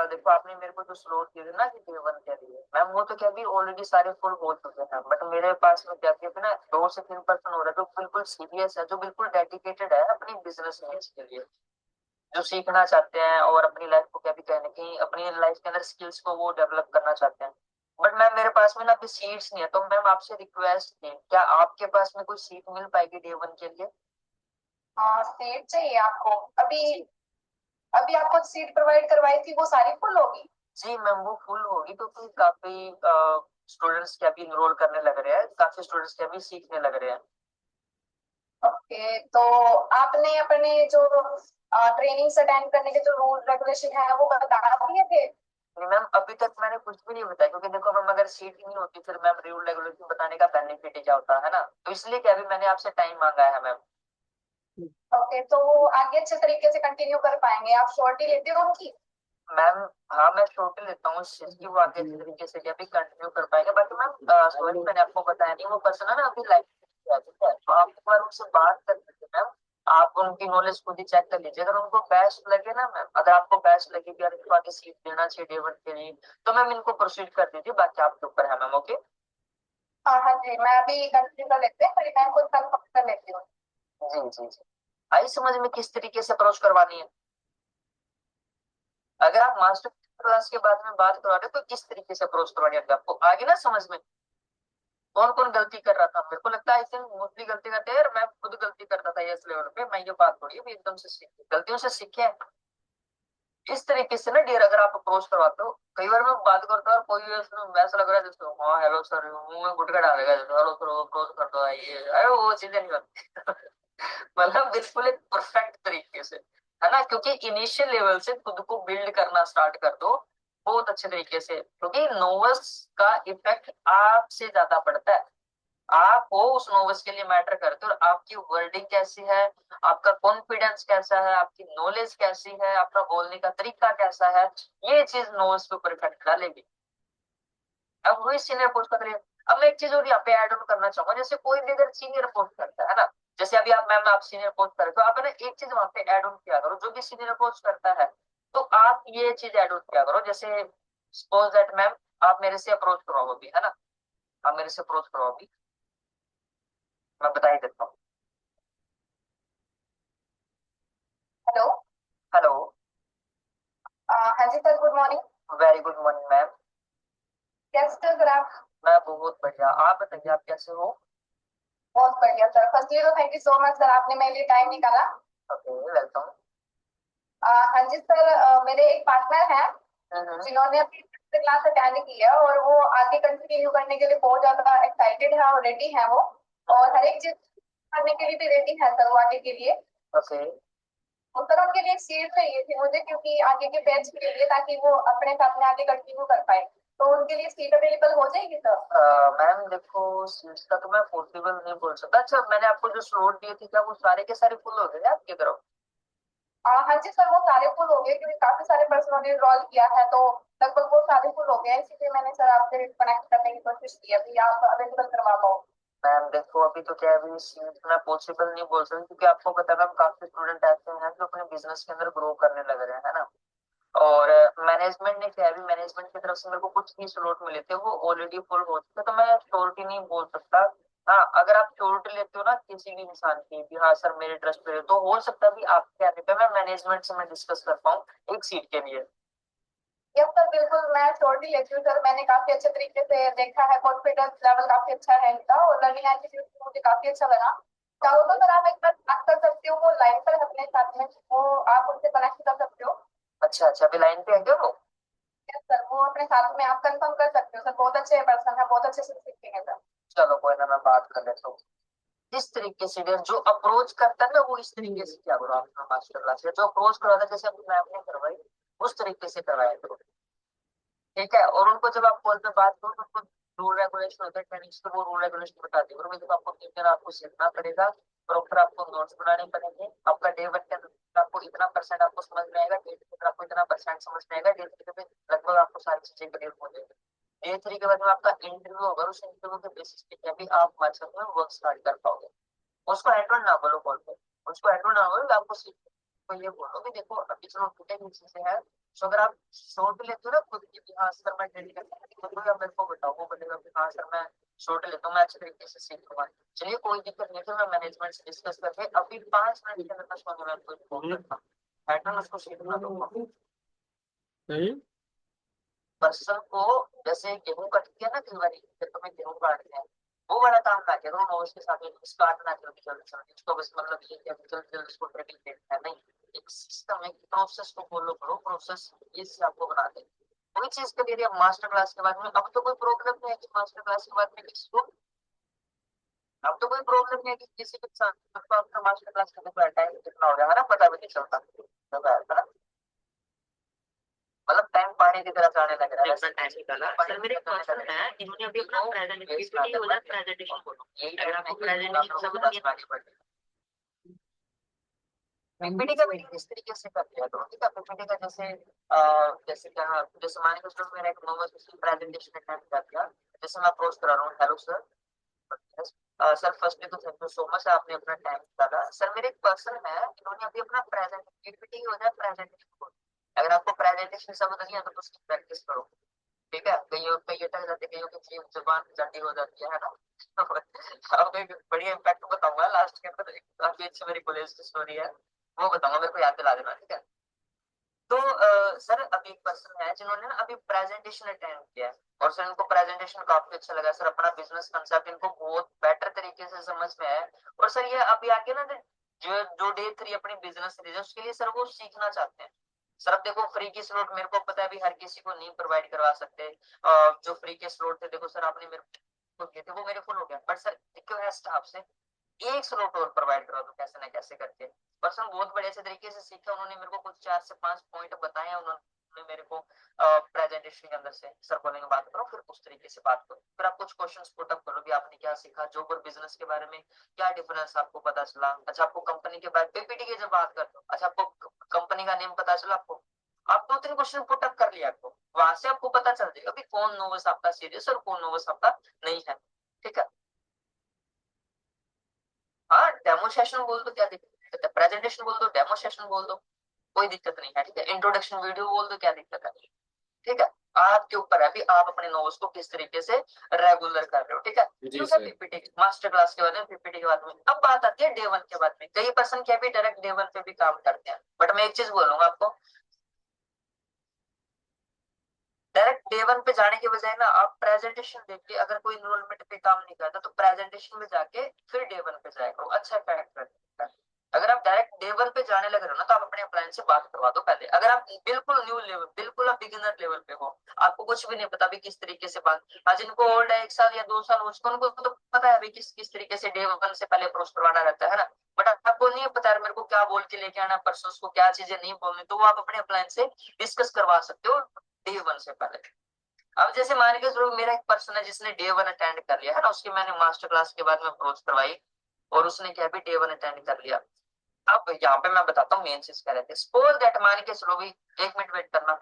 देखो, आपने मेरे को जो स्लॉट दिए थे ना कि डे 1 के लिए, मैम वो तो क्या भी ऑलरेडी सारे फुल हो चुके हैं, बट मेरे पास में क्या कहते हैं ना, 2 से 3 पर्सन हो रहा है जो बिल्कुल सीरियस है, जो बिल्कुल डेडिकेटेड है अपनी बिजनेस के लिए, जो सीखना चाहते हैं और अपनी लाइफ को क्या भी कहने की, अपनी लाइफ के अंदर स्किल्स को वो डेवलप करना चाहते हैं। बट मैम मेरे पास में ना अभी सीट्स नहीं है, तो मैम आपसे रिक्वेस्ट थी, क्या आपके पास में कोई सीट मिल पाएगी डे 1 के लिए? हाँ सीट चाहिए आपको, अभी अभी आपको सीट प्रोवाइड करवाई थी वो सारी फुल होगी। जी मैम वो फुल होगी, क्योंकि काफी स्टूडेंट्स क्या भी इनरोल करने लग रहे हैं, काफी स्टूडेंट्स क्या भी सीखने लग रहे हैं। ओके तो आपने अपने जो ट्रेनिंग्स अटेंड करने के जो रूल रेगुलेशन है वो बता दिए थे? नहीं मैम, अभी तक मैंने कुछ भी नहीं बताया, क्योंकि देखो मैम अगर सीट ही नहीं होती फिर मैम रूल रेगुलेशन बताने का बेनिफिट ही क्या होता है ना, तो इसलिए क्या अभी मैंने आपसे टाइम मांगा है मैम। ओके, तो वो आगे अच्छे तरीके से कंटिन्यू कर पाएंगे? आप श्योरिटी लेते हो उनकी? मैम हाँ, मैं छोटे लेता हूँ इस चीज की, वो आगे अच्छे तरीके से अभी कंटिन्यू कर पाएंगे। बाकी मैम सॉरी मैंने आपको बताया नहीं, वो पर्सन है ना अभी लाइफ है, ठीक है, तो आप एक बार उनसे बात कर लीजिए मैम। आप उनकी नॉलेज खुद ही चेक कर लीजिए, अगर उनको बेस्ट लगे ना मैम, अगर आपको बेस्ट लगे कि यार इनको आगे सीट देना चाहिए डे वन के लिए, तो मैम इनको प्रोसीड कर दीजिए, बाकी आपके ऊपर है मैम। ओके। हाँ हाँ जी, मैं अभी कंटिन्यू कर लेते हैं, पर मैं खुद कंफर्म कर लेती हूँ। जी जी जी। आई समझ में किस तरीके से अप्रोच करवानी है? अगर आप मास्टर क्लास के बारे में बात करवा रहे हो तो किस तरीके से अप्रोच करवानी है आपको, आगे ना समझ में कौन कौन गलती कर रहा था? मेरे को लगता है आई थिंक मोस्टली गलती करते हैं, और मैं खुद गलती करता था इस लेवल पे। मैं ये बात थोड़ी अभी एकदम से सीख गलतियों से सीखे। इस तरीके से ना डियर अगर आप अप्रोच करवाते हो, कई बार मैं बात करता हूँ और कोई उसमें ऐसा लग रहा है जैसे हाँ हेलो सर, मुंह में गुटका डालेगा जैसे हेलो सर अप्रोच कर दो, ये अरे वो चीजें नहीं होती। मतलब बिल्कुल एक परफेक्ट तरीके से, है ना, क्योंकि इनिशियल लेवल से खुद को बिल्ड करना स्टार्ट कर दो बहुत अच्छे तरीके से, क्योंकि नोवेल्स का इफेक्ट आपसे ज्यादा पड़ता है। आप हो उस नोवेल्स के लिए मैटर करते हो, और आपकी वर्डिंग कैसी है, आपका कॉन्फिडेंस कैसा है, आपकी नॉलेज कैसी है, आपका बोलने का तरीका कैसा है, ये चीज नोवेल्स के ऊपर इफेक्ट डालेगी। अब वही सीनियर पोस्ट का करिए। अब मैं एक चीज और यहाँ पे ऐड ऑन करना चाहूंगा, जैसे कोई भी अगर सीनियर पोस्ट करता है ना, जैसे अभी आप मैम आप सीनियर पोस्ट कर रहे हो, तो आप है ना एक चीज वहां पे ऐड ऑन किया करो, जो भी सीनियर पोस्ट करता है तो आप ये चीज ऐड ऑन किया करो, जैसे सपोज दैट मैम आप मेरे से अप्रोच करो अभी, है ना, आप मेरे से अप्रोच करो अभी, मैं बता ही देता हूँ। हेलो। हेलो। हाँ जी sir, good morning. Very good morning ma'am. कैसे हो सर आप? मैं बहुत बढ़िया, आप बताइए आप कैसे हो? बहुत बढ़िया सर, फर्स्टली तो thank you so much sir, आपने मेरे लिए टाइम निकाला। Okay welcome. हाँ जी सर, मेरे एक पार्टनर हैं हम्म। जिन्होंने अपनी क्लास अटेंड की है, और वो आगे कंटिन्यू करने के लिए बहुत ज्यादा एक्साइटेड है और रेडी है वो, और हर एक चीज करने के लिए भी रेडी है सर वो आगे के लिए। ओके। और सर उनके लिए एक सीट चाहिए थी मुझे, क्योंकि आगे के बैच के लिए, ताकि वो अपने साथ में आगे कंटिन्यू कर पाए। तो उनके लिए सीट अवेलेबल हो जाएगी सर? मैम देखो सीट्स का तो मैं पॉसिबल नहीं बोल सकता। अच्छा मैंने आपको जो स्लॉट दिए थे क्या वो सारे के सारे फुल हो गए आपकी तरफ? हाँ जी सर, वो सारे फुल हो गए, क्योंकि काफी सारे पर्सनों ने इनरोल किया है, तो लगभग वो सारे फुल हो गए हैं, इसीलिए मैंने सर आपसे कनेक्ट करने की कोशिश की, अभी आप अवेलेबल करवा पाओ। मैम देखो अभी तो क्या है, अभी सीट मैं पॉसिबल नहीं बोल सकता, क्योंकि आपको पता है मैम काफी स्टूडेंट ऐसे हैं जो अपने बिजनेस के अंदर ग्रो करने लग रहे हैं, है ना, और मैनेजमेंट ने क्या है, अभी मैनेजमेंट की तरफ से मेरे को कुछ ही स्लॉट मिले थे वो ऑलरेडी फुल हो चुके, तो मैं श्योरिटी नहीं बोल सकता। हाँ अगर आप श्योरिटी लेते हो ना किसी भी इंसान की भी, हाँ सर मेरे ट्रस्ट पे है, तो हो सकता है भी आपके आने पे मैं मैनेजमेंट से मैं डिस्कस कर पाऊँ एक सीट के लिए। यस सर, बिल्कुल मैं श्योरिटी लेती हूँ सर, मैंने काफी अच्छे तरीके से देखा है, कॉन्फिडेंस लेवल काफी अच्छा है इनका, और लर्निंग एटीट्यूड मुझे काफी अच्छा लगा। चाहो तो सर आप एक बार बात कर सकते हो, वो लाइन पर है अपने साथ में, वो आप उनसे कनेक्ट कर सकते हो। अच्छा अच्छा, अभी लाइन पे है क्या वो? यस सर, वो अपने साथ में आप कंफर्म कर सकते हो सर, बहुत अच्छे पर्सन है, बहुत अच्छे से सीखते हैं सर। चलो कोई ना, मैं बात कर लेता हूँ। इस तरीके से dear, जो अप्रोच करता है ना वो इस तरीके से क्या करो आप मास्टर क्लास में, जो अप्रोच करवाता है जैसे अभी मैम ने करवाई उस तरीके से करवाया करो, ठीक है, और उनको जब आप कॉल पे बात करो तो उनको रूल रेगुलेशन होता है ट्रेनिंग्स के, वो रूल रेगुलेशन बता दिए, और जब आपको किस दिन आपको सीखना पड़ेगा, प्रॉपर आपको नोट्स बनाने पड़ेंगे, आपका डे वन के अंदर आपको इतना परसेंट आपको समझ में आएगा, डे टू के अंदर आपको इतना परसेंट समझ में आएगा, डे थ्री पे लगभग आपको सारी चीजें क्लियर हो जाएगी, डे थ्री के बाद में आपका इंटरव्यू होगा, उस इंटरव्यू के बेसिस पे क्या भी आप हमारे साथ में वर्क स्टार्ट कर पाओगे। उसको एडवांस ना बोलो कॉल पे, उसको एडवांस ना बोलो, आपको सीख को ये बोलो कि देखो अभी चलो टूटे की चीजें हैं, तो अगर आप शॉर्ट लेते हो ना खुद की भी, हाँ सर मैं ट्रेनिंग करता हूँ, तो आप मेरे को बताओ, वो बोलेगा कि हाँ सर मैं शॉर्ट लेता हूँ, मैं अच्छे तरीके से सीख लूंगा। चलिए कोई दिक्कत नहीं, फिर मैं मैनेजमेंट से डिस्कस करके अभी 5 मिनट के अंदर मैं सोने में आपको इन्फॉर्म करता हूँ, पैटर्न उसको सीखना दूंगा। पर्सन को जैसे गेहूं कटती है ना कई बार, खेतों में गेहूं काटते हैं, वो वाला काम ना करो ना उसके साथ में काटना जल्दी जल्दी जल्दी उसको, बस मतलब ये कि अभी जल्दी जल्दी उसको ट्रेनिंग देना है, नहीं, एक सिस्टम है, प्रोसेस को फॉलो करो, प्रोसेस इससे आपको बना दे कोई चीज के लिए। मास्टर क्लास के बाद में अब तो कोई प्रॉब्लम नहीं है कि मास्टर क्लास के बाद में किसी को अब तो कोई प्रॉब्लम नहीं है कि किसी के साथ तो आपका मास्टर क्लास का कोई टाइम कितना हो गया है ना, पता भी नहीं चलता है ना। मतलब टाइम पानी की तरह जाने लग रहा है इतना टाइम निकाला। सर मेरे एक क्वेश्चन है, इन्होंने अभी अपना पीपीटी हो जाए प्रेजेंटेशन बोलो, अगर आपको प्रेजेंटेशन सब बता दिया पीपीटी का मीटिंग किस तरीके से करते हैं, तो ठीक है पीपीटी का जैसे जैसे क्या, जैसे मान के चलो मेरा एक नॉर्मल प्रेजेंटेशन अटेंड कर दिया, जैसे मैं अप्रोच करा रहा हूँ, हेलो सर, सर फर्स्टली तो थैंक यू सो मच आपने अपना टाइम निकाला। सर मेरे एक पर्सन है इन्होंने अभी अपना प्रेजेंट पीपीटी हो जाए प्रेजेंटेशन, अगर आपको प्रेजेंटेशन सब नहीं है तो उसकी प्रैक्टिस करो, ठीक है। कईयों कई अटक जाते, कईयों की जीभ जुबान जल्दी हो जाती है ना। आपको एक बढ़िया इम्पैक्ट बताऊंगा लास्ट के अंदर, एक काफी अच्छी मेरी कॉलेज की स्टोरी है, वो बताऊंगा, मेरे को याद दिला देना, ठीक है। तो सर अभी एक पर्सन है जिन्होंने ना अभी प्रेजेंटेशन अटेंड किया है, और सर इनको प्रेजेंटेशन काफी अच्छा लगा, सर अपना बिजनेस कंसेप्ट इनको बहुत बेटर तरीके से समझ में आया, और सर ये अभी आके ना जो जो डे 3 अपनी बिजनेस सीरीज है उसके लिए सर वो सीखना चाहते हैं। सर अब देखो फ्री की स्लॉट मेरे को पता है अभी हर किसी को नहीं प्रोवाइड करवा सकते, जो फ्री के स्लॉट थे देखो सर आपने मेरे को दिए थे वो मेरे फुल हो गया, बट सर क्यों है स्टाफ से एक स्लॉट और प्रोवाइड करा दो कैसे ना कैसे करके। पर्सन बहुत बड़े से तरीके से सीखा, उन्होंने मेरे को कुछ 4 से 5 पॉइंट बताए, उन्होंने मेरे को प्रेजेंटेशन के अंदर से सर बोलेंगे बात करो, फिर उस तरीके से बात करो, फिर आप कुछ क्वेश्चंस पुट अप करो भी आपने क्या सीखा, जॉब और बिजनेस के बारे में क्या डिफरेंस आपको पता चला, अच्छा आपको कंपनी के बारे पीपीटी की जब बात करते हो, अच्छा आपको कंपनी का नेम पता चला, आपको आप 2-3 क्वेश्चन पुट अप कर लिया, आपको वहां से आपको पता चल जाएगा कि कौन नोवस आपका सीरियस और कौन नोवस आपका नहीं है, ठीक है। हाँ डेमो सेशन बोल दो, क्या दिक्कत है, प्रेजेंटेशन बोल दो, डेमो सेशन बोल दो, कोई दिक्कत नहीं है, ठीक है। इंट्रोडक्शन वीडियो बोल दो, क्या दिक्कत है, ठीक है। आपके ऊपर है अभी आप अपने नोट्स को किस तरीके से रेगुलर कर रहे हो, ठीक है। जी ठीक है सर। पीपीटी मास्टर क्लास के बाद में, पीपीटी के बाद में अब बात आती है डे 1 के बाद में, कई पर्सन क्या भी डायरेक्ट डे 1 पे भी काम करते हैं, बट मैं एक चीज बोलूंगा आपको, डायरेक्ट डे 1 पे जाने के बजाय ना आप प्रेजेंटेशन देख के, अगर कोई इनरोलमेंट पे काम नहीं करता तो प्रेजेंटेशन में जाके फिर डे 1 पे जाया करो, अच्छा इफेक्ट रहता है। अगर आप डायरेक्ट डे 1 पे जाने लग रहे हो ना तो आप अपने अपलाइन से बात करवा दो पहले, अगर आप बिल्कुल न्यू लेवल, बिल्कुल आप बिगिनर लेवल पे हो, आपको कुछ भी नहीं पता भी किस तरीके से बात, आज जिनको ओल्ड है 1 साल या 2 साल उसको उनको तो पता है भी किस किस तरीके से डे 1 से पहले अप्रोच करवाना रहता है ना, बट आपको नहीं पता है मेरे को क्या बोल के लेके आना, परसों को क्या चीजें नहीं बोलनी, तो वो आप अपने अपलाइन से डिस्कस करवा सकते हो डे 1 से पहले। अब जैसे मान के चलो मेरा एक पर्सन है जिसने डे 1 अटेंड कर लिया है ना, उसकी मैंने मास्टर क्लास के बाद में अप्रोच करवाई, और उसने क्या भी डे 1 अटेंड कर लिया। अब यहाँ पे मैं बताता हूँ मेन चीज क्या रहती है, सपोज दैट मान के चलो भी 1 मिनट वेट करना।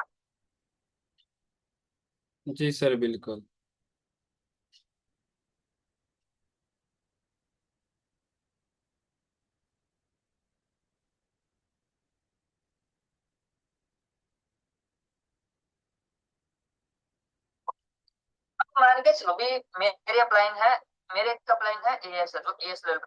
जी सर बिल्कुल। मान के चलो भी मेरी अपलाइन है, मेरे एक अपलाइन है एएस जो एएस लेवल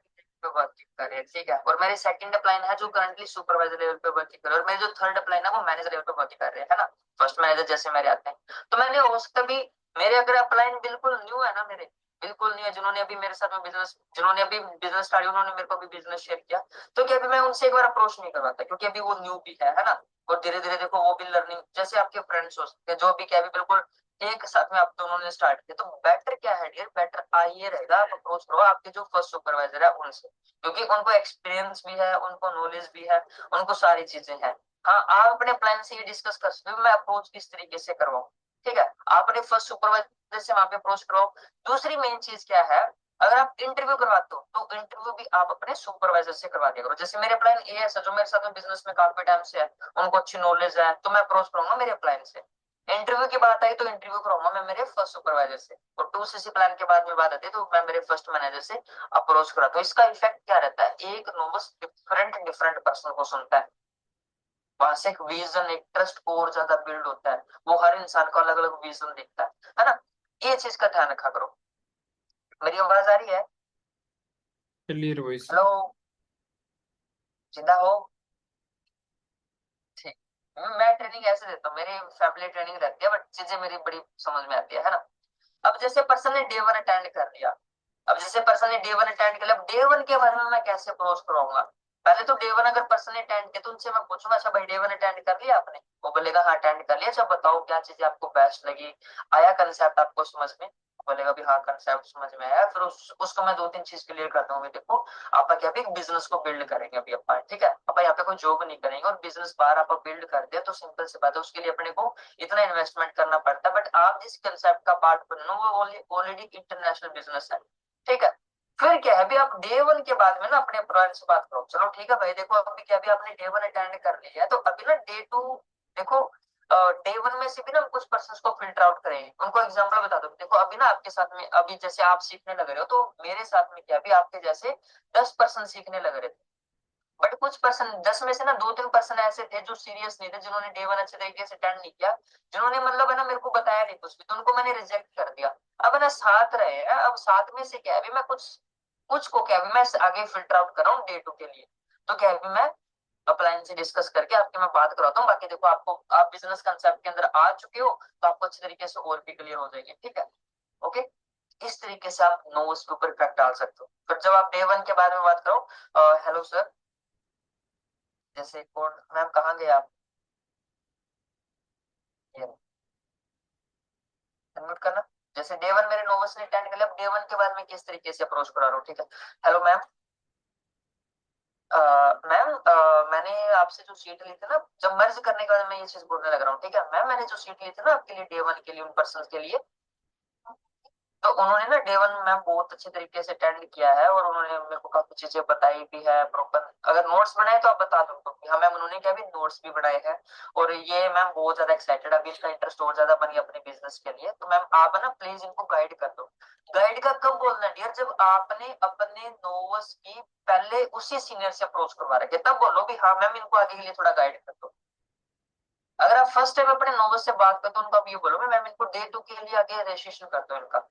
पे वर्क कर रहे हैं, ठीक है, और मेरी सेकंड अपलाइन है जो करंटली सुपरवाइजर लेवल पे वर्क कर रहे हैं, और मेरी जो थर्ड अपलाइन है वो मैनेजर लेवल पे वर्क कर रहे हैं, है ना। फर्स्ट मैनेजर जैसे मेरे आते हैं, तो मैंने उसका भी, मेरे अगर अपलाइन बिल्कुल न्यू है ना, मेरे बिल्कुल नहीं है, जिन्होंने अभी मेरे साथ में बिजनेस, जिन्होंने अभी बिजनेस स्टार्ट, उन्होंने मेरे को अभी बिजनेस शेयर किया, तो क्या अभी मैं उनसे एक बार अप्रोच नहीं करवाता, क्योंकि अभी वो न्यू भी है ना, और धीरे धीरे देखो वो भी लर्निंग, जैसे आपके फ्रेंड्स हो सकते हैं जो भी क्या भी बिल्कुल एक साथ में आप दोनों ने स्टार्ट किया, तो बेटर क्या है डियर, बेटर आइए रहेगा आप अप्रोच करो आपके जो फर्स्ट सुपरवाइजर है उनसे, क्योंकि उनको एक्सपीरियंस भी है, उनको नॉलेज भी है, उनको सारी चीजें हैं। हाँ आप अपने प्लान से ये डिस्कस कर सकते हो मैं अप्रोच किस तरीके से करवाऊँ, ठीक है। आप अपने फर्स्ट सुपरवाइजर से वहां पे अप्रोच कराओ। दूसरी मेन चीज क्या है, अगर आप इंटरव्यू करवाते हो तो इंटरव्यू भी आप अपने सुपरवाइजर से करवा दिया करो, जैसे मेरे प्लान ए है जो मेरे साथ में बिजनेस में काफी टाइम से है, उनको अच्छी नॉलेज है, तो मैं अप्रोच करूंगा मेरे प्लान से। इंटरव्यू की बात आई तो इंटरव्यू कराऊंगा मैं मेरे फर्स्ट सुपरवाइजर से, और 2 सीसी प्लान के बाद में बात आती है तो मैं मेरे फर्स्ट मैनेजर से अप्रोच कराता हूँ। इसका इफेक्ट क्या रहता है, एक नोबस डिफरेंट डिफरेंट पर्सन को सुनता है, वहां से एक विजन एक ट्रस्ट और ज्यादा बिल्ड होता है, वो हर इंसान को अलग अलग विजन देखता है ना। ये चीज का ध्यान रखा करो। मेरी आवाज आ रही है? Clear voice. हेलो, जिंदा हो? ठीक। मैं ट्रेनिंग ऐसे देता हूँ, मेरी फैमिली ट्रेनिंग रहती है, बट चीजें मेरी बड़ी समझ में आती है ना। अब जैसे पर्सन ने डे 1 अटेंड कर लिया, अब जैसे पर्सन ने डे 1 अटेंड कर लिया, अब डे 1 के बारे में मैं कैसे अप्रोच कराऊंगा, पहले तो डे 1 अगर पर्सन ने अटेंड किया तो उनसे मैं पूछूंगा अच्छा भाई डे 1 अटेंड कर लिया आपने, वो बोलेगा हाँ अटेंड कर लिया, अच्छा बताओ क्या चीजें आपको बेस्ट लगी, आया कंसेप्ट आपको समझ में, बोलेगा भी हाँ कंसेप्ट समझ में आया, फिर उसको मैं 2-3 चीज क्लियर करता हूँ। देखो आप क्या भी बिजनेस को बिल्ड करेंगे अभी अपन, ठीक है, अपन यहाँ पे कोई जॉब नहीं करेंगे और बिजनेस बाहर आप बिल्ड करते हैं तो सिंपल सी बात है, उसके लिए अपने को इतना इन्वेस्टमेंट करना पड़ता है। बट आप जिस कंसेप्ट का पार्ट बन रहे हो वो ऑलरेडी इंटरनेशनल बिजनेस है, ठीक है। फिर क्या है अभी आप डे 1 के बाद में ना अपने एम्प्लॉयर से बात करो, चलो ठीक है भाई देखो अभी क्या अभी आपने डे 1 अटेंड कर लिया है, तो अभी ना डे 2 देखो डे 1 में से भी ना हम कुछ पर्सन को फिल्टर आउट करेंगे, उनको एग्जांपल बता दो। देखो अभी ना आपके साथ में अभी जैसे आप सीखने लग रहे हो तो मेरे साथ में क्या अभी आपके जैसे 10% सीखने लग रहे थे, बट कुछ पर्सन 10 में से ना 2-3% ऐसे थे जो सीरियस नहीं थे, जिन्होंने डे 1 अच्छे तरीके से अटेंड नहीं किया, जिन्होंने मतलब है ना मेरे को बताया नहीं कुछ भी, तो उनको मैंने रिजेक्ट कर दिया। अब है ना साथ रहे हैं, अब साथ में से क्या है अभी मैं कुछ कुछ को क्या अभी मैं आगे फिल्टर आउट कर रहा हूँ डे 2 के लिए, तो क्या है अभी मैं अपलाइन से डिस्कस करके आपके मैं बात कराता हूँ। बाकी देखो आपको आप बिजनेस कंसेप्ट के अंदर आ चुके हो तो आपको अच्छे तरीके से और भी क्लियर हो जाएगी, ठीक है। ओके, इस तरीके से आप नोट्स के ऊपर इफेक्ट डाल सकते हो। फिर जब आप डे 1 के बारे में बात करो, हेलो सर, जैसे कोड मैम कहाँ गए आप, ये नोट करना। जैसे डे 1 मेरे नोवस ने अटेंड कर लिया, अब डे 1 के बाद मैं किस तरीके से अप्रोच करा रहा हूँ, ठीक है। हेलो मैम, मैम मैंने आपसे जो सीट ली थी ना, जब मर्ज करने के बाद मैं ये चीज बोलने लग रहा हूँ, ठीक है मैम, मैंने जो सीट ली थी ना आपके लिए डे 1 के लिए उन पर्सन के लिए, तो उन्होंने ना डे 1 मैम बहुत अच्छे तरीके से अटेंड किया है और उन्होंने मेरे को काफी चीजें बताई भी है प्रॉपर। अगर नोट्स बनाए तो आप बता दो तो हाँ मैम, उन्होंने क्या भी नोट्स भी बनाए हैं और ये मैम बहुत ज्यादा एक्साइटेड, अभी इसका इंटरेस्ट और ज्यादा बन गया अपने बिजनेस के लिए, तो मैम आप ना प्लीज इनको गाइड कर दो। गाइड का कब बोलना है डियर, जब आपने अपने नोवस की पहले उसी सीनियर से अप्रोच करवा रखे तब बोलो भी हाँ मैम इनको आगे के लिए थोड़ा गाइड कर दो। अगर आप फर्स्ट टाइम अपने नोवस से बात करते हो उनको आप ये बोलो मैम इनको डे 2 के लिए आगे रजिस्ट्रेशन कर दो इनका।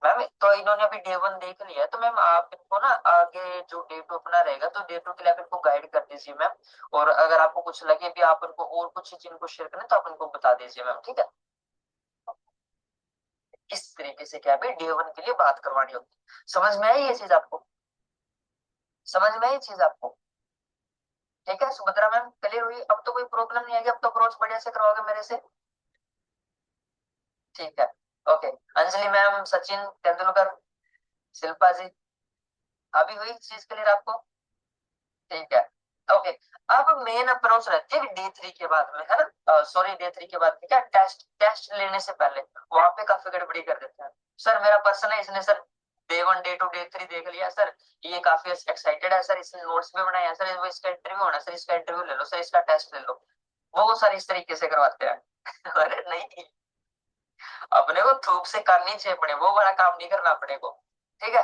मैम तो इन्होंने अभी डे 1 देख लिया है तो मैम आप इनको ना आगे जो डे 2 अपना रहेगा तो डे 2 के लिए आप इनको गाइड कर दीजिए मैम, और अगर आपको कुछ लगे भी आप इनको और कुछ चीज इनको शेयर करें तो आप इनको बता दीजिए मैम, ठीक है। इस तरीके से क्या है डे 1 के लिए बात करवानी होती है। समझ में आई ये चीज आपको, समझ में आई ये चीज आपको, ठीक है सुभद्रा मैम, क्लियर हुई, अब तो कोई प्रॉब्लम नहीं आएगी, अब तो अप्रोच बढ़िया से करवाओगे मेरे से, ठीक है। ओके, अंजलि मैम, सचिन तेंदुलकर, शिल्पा जी, अभी हुई चीज क्लियर आपको, ठीक है। ओके, अब मेन अप्रोच रहती है डे 3 के बाद में, है ना, सॉरी डे 3 के बाद में क्या टेस्ट टेस्ट लेने से पहले वहां पे काफी गड़बड़ी कर देते हैं। सर मेरा पर्सन है, इसने सर डे 1 डे 2 डे 3 देख लिया सर, ये काफी एक्साइटेड है सर, इसने नोट्स भी बनाए हैं सर, वो इसका इंटरव्यू होना सर, इसका इंटरव्यू ले लो सर, इसका टेस्ट ले लो, वो सर इस तरीके से करवाते हैं। अरे नहीं, अपने को थूक से करनी चाहिए, अपने वो बड़ा काम नहीं करना अपने को, ठीक है।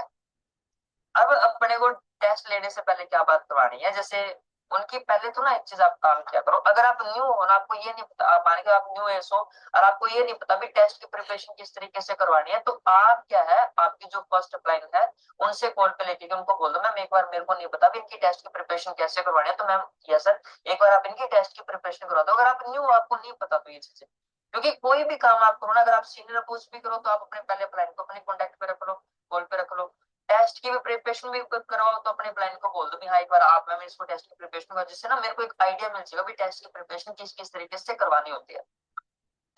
अब अपने को टेस्ट लेने से पहले क्या बात करवानी है, जैसे उनकी पहले तो ना एक चीज आप काम किया करो, अगर आप न्यू हो ना, आपको ये नहीं पता, आप मान के आप न्यू एस हो और आपको ये नहीं पता भी टेस्ट की प्रिपरेशन किस तरीके से करवानी है, तो आप क्या है आपकी जो फर्स्ट अपलाइन है उनसे कॉल पे लेके उनको बोल दो मैम एक बार मेरे को नहीं पता भी इनकी टेस्ट की प्रिपरेशन कैसे करवानी है, तो मैम यस सर एक बार आप इनकी टेस्ट की प्रिपरेशन करवा दो। अगर आप न्यू हो आपको नहीं पता तो ये चीजें, क्योंकि कोई भी काम आप करो ना, अगर आप सीनियर पोस्ट भी करो तो आप अपने पहले अपलाइन को अपने कॉन्टेक्ट पे रख लो, कॉल पे रख लो, टेस्ट की भी प्रिपरेशन भी करवाओ तो अपने क्लाइंट को बोल दो भी हाँ एक बार आप मैम इसको टेस्ट की प्रिपरेशन करो, जिससे ना मेरे को एक आइडिया मिल जाएगा भी टेस्ट की प्रिपरेशन किस किस तरीके से करवानी होती है,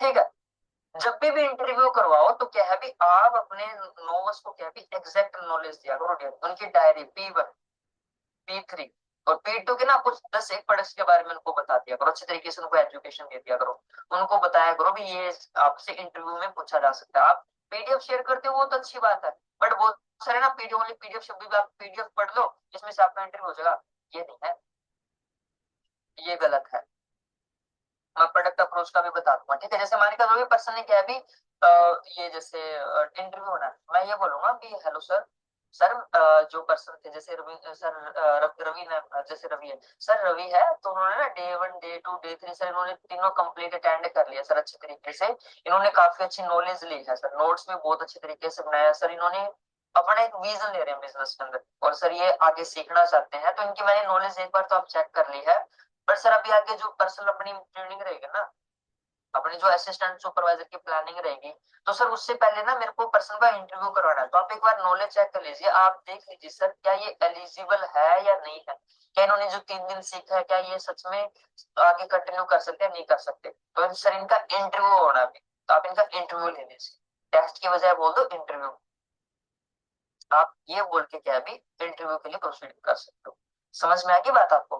ठीक है। जब भी इंटरव्यू करवाओ तो क्या है भी आप अपने नोवस को क्या है भी एग्जैक्ट नॉलेज दिया करो dear। उनकी डायरी P1 P3 और P2 के ना कुछ 10 एक प्रोडक्ट्स के बारे में उनको बता दिया करो, अच्छे तरीके से उनको एजुकेशन दे दिया करो, उनको बताया करो भी ये आपसे इंटरव्यू में पूछा जा सकता है। आप पीडीएफ शेयर करते हो वो तो अच्छी बात है, बट बहुत सारे ना पीडीएफ ओनली पीडीएफ शब्द भी आप पीडीएफ पढ़ लो इसमें से आपका इंटरव्यू हो जाएगा, ये नहीं है, ये गलत है। मैं प्रोडक्ट अप्रोच का भी बता दूंगा, ठीक है। जैसे हमारे का जो भी पर्सन ने क्या है भी ये जैसे इंटरव्यू होना है, मैं ये बोलूंगा कि हेलो सर, सर जो पर्सन थे जैसे रवि सर, रवि ने जैसे रवि है सर, रवि है तो उन्होंने ना डे 1 डे 2 डे 3 सर इन्होंने तीनों कंप्लीट अटेंड कर लिया सर अच्छे तरीके से, इन्होंने काफी अच्छी नॉलेज ली है सर, नोट्स भी बहुत अच्छे तरीके से बनाया सर, इन्होंने अपना एक विजन ले रहे हैं बिजनेस के अंदर और सर ये आगे सीखना चाहते हैं, तो इनकी मैंने नॉलेज एक बार तो आप चेक कर ली है, पर सर अभी आगे जो पर्सनल अपनी ट्रेनिंग रहेगी ना, अपनी जो असिस्टेंट सुपरवाइजर की प्लानिंग रहेगी, तो सर उससे पहले ना मेरे को पर्सन का इंटरव्यू करवाना है, तो आप एक बार नॉलेज चेक कर लीजिए, आप देख लीजिए सर क्या ये एलिजिबल है या नहीं है, क्या इन्होंने जो 3 दिन सीखा है क्या ये सच में आगे कंटिन्यू कर सकते हैं नहीं कर सकते, तो सर इनका इंटरव्यू होना भी, तो आप इनका इंटरव्यू ले लीजिए, टेस्ट की बजाय बोल दो इंटरव्यू। आप ये बोल के क्या भी इंटरव्यू के लिए प्रोसीड कर सकते हो। समझ में आ गई बात आपको?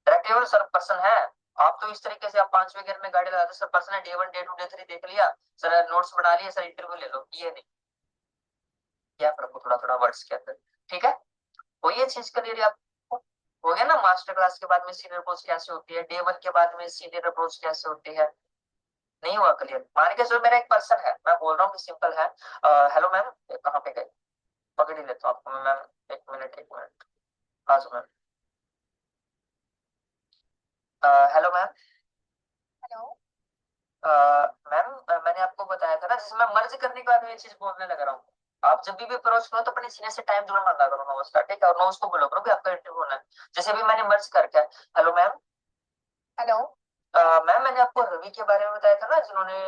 डायरेक्टेबल सर पर्सन है। आप तो इस तरीके से आप 5वें गियर में गाड़ी लगाते सर, पर्सन है डे 1 डे 2 डे 3 देख लिया सर, नोट्स बना लिए सर, इंटरव्यू ले लो, ये नहीं। क्या प्रभु, थोड़ा थोड़ा वर्ड्स के अंदर। ठीक है, वो ये चीज क्लियर है आपको? हो गया ना? मास्टर क्लास के बाद में सीनियर अप्रोच कैसे होती है, डे 1 के बाद में सीनियर अप्रोच कैसे होती है। नहीं हुआ क्लियर? मान के चलो मेरा एक पर्सन है, मैं बोल रहा हूँ कि सिंपल है। हेलो मैम, कहाँ पे गए? पकड़ ही लेता हूँ आपको मैम, एक मिनट। हाँ जी ma'am. Hello ma'am. Hello. Ma'am, मैंने आपको बताया था ना, जैसे मैं मर्ज करने के बाद में ये चीज बोलने लग रहा हूँ। आप जब भी अप्रोच करो तो अपने सीनियर से टाइम जरूर मांगा करो, नोट्स का, ठीक है? और नोट्स को बोलो करो कि आपका इंटरव्यू होना है। जैसे भी मैंने मर्ज करके, हेलो मैम। हेलो। मैम, मैंने आपको रवि के बारे में बताया था ना, जिन्होंने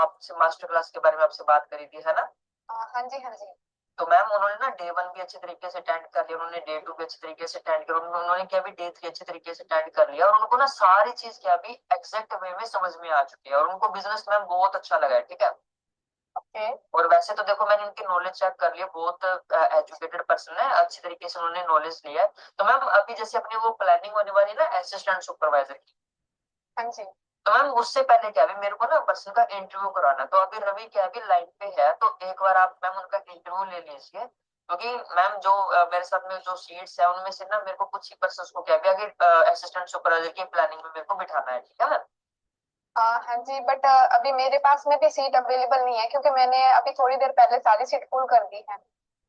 आपसे मास्टर क्लास के बारे में आपसे बात करी थी, है ना? हाँ जी, हाँ जी। तो मैम उन्होंने ना डे 1 भी अच्छे तरीके से अटेंड कर लिया, उन्होंने डे 2 भी अच्छे तरीके से अटेंड किया, उन्होंने क्या भी डे 3 अच्छे तरीके से अटेंड कर लिया, और उनको ना सारी चीज क्या भी एग्जैक्ट वे में समझ में आ चुकी है, और उनको बिजनेस मैम बहुत अच्छा लगा है, ठीक है? ओके। और वैसे तो देखो मैंने इनकी नॉलेज चेक कर लिया, बहुत एजुकेटेड पर्सन है, अच्छी तरीके से उन्होंने नॉलेज लिया है। तो मैम अभी जैसे अपनी वो प्लानिंग होने वाली है ना असिस्टेंट सुपरवाइजर की, हाँ जी। तो मैम उससे पहले क्या अभी मेरे को ना पर्सन का इंटरव्यू कराना है। तो अभी रवि क्या अभी लाइन पे है, तो एक बार आप मैम उनका इंटरव्यू ले लीजिए, क्योंकि मैम जो मेरे साथ में जो सीट्स है उनमें से ना मेरे को कुछ ही पर्सन को क्या अभी आगे असिस्टेंट सुपरवाइजर की प्लानिंग में मेरे को बिठाना है, ठीक है मैम? हाँ जी, बट अभी मेरे पास में भी सीट अवेलेबल नहीं है, क्योंकि मैंने अभी थोड़ी देर पहले सारी सीट फुल कर दी है।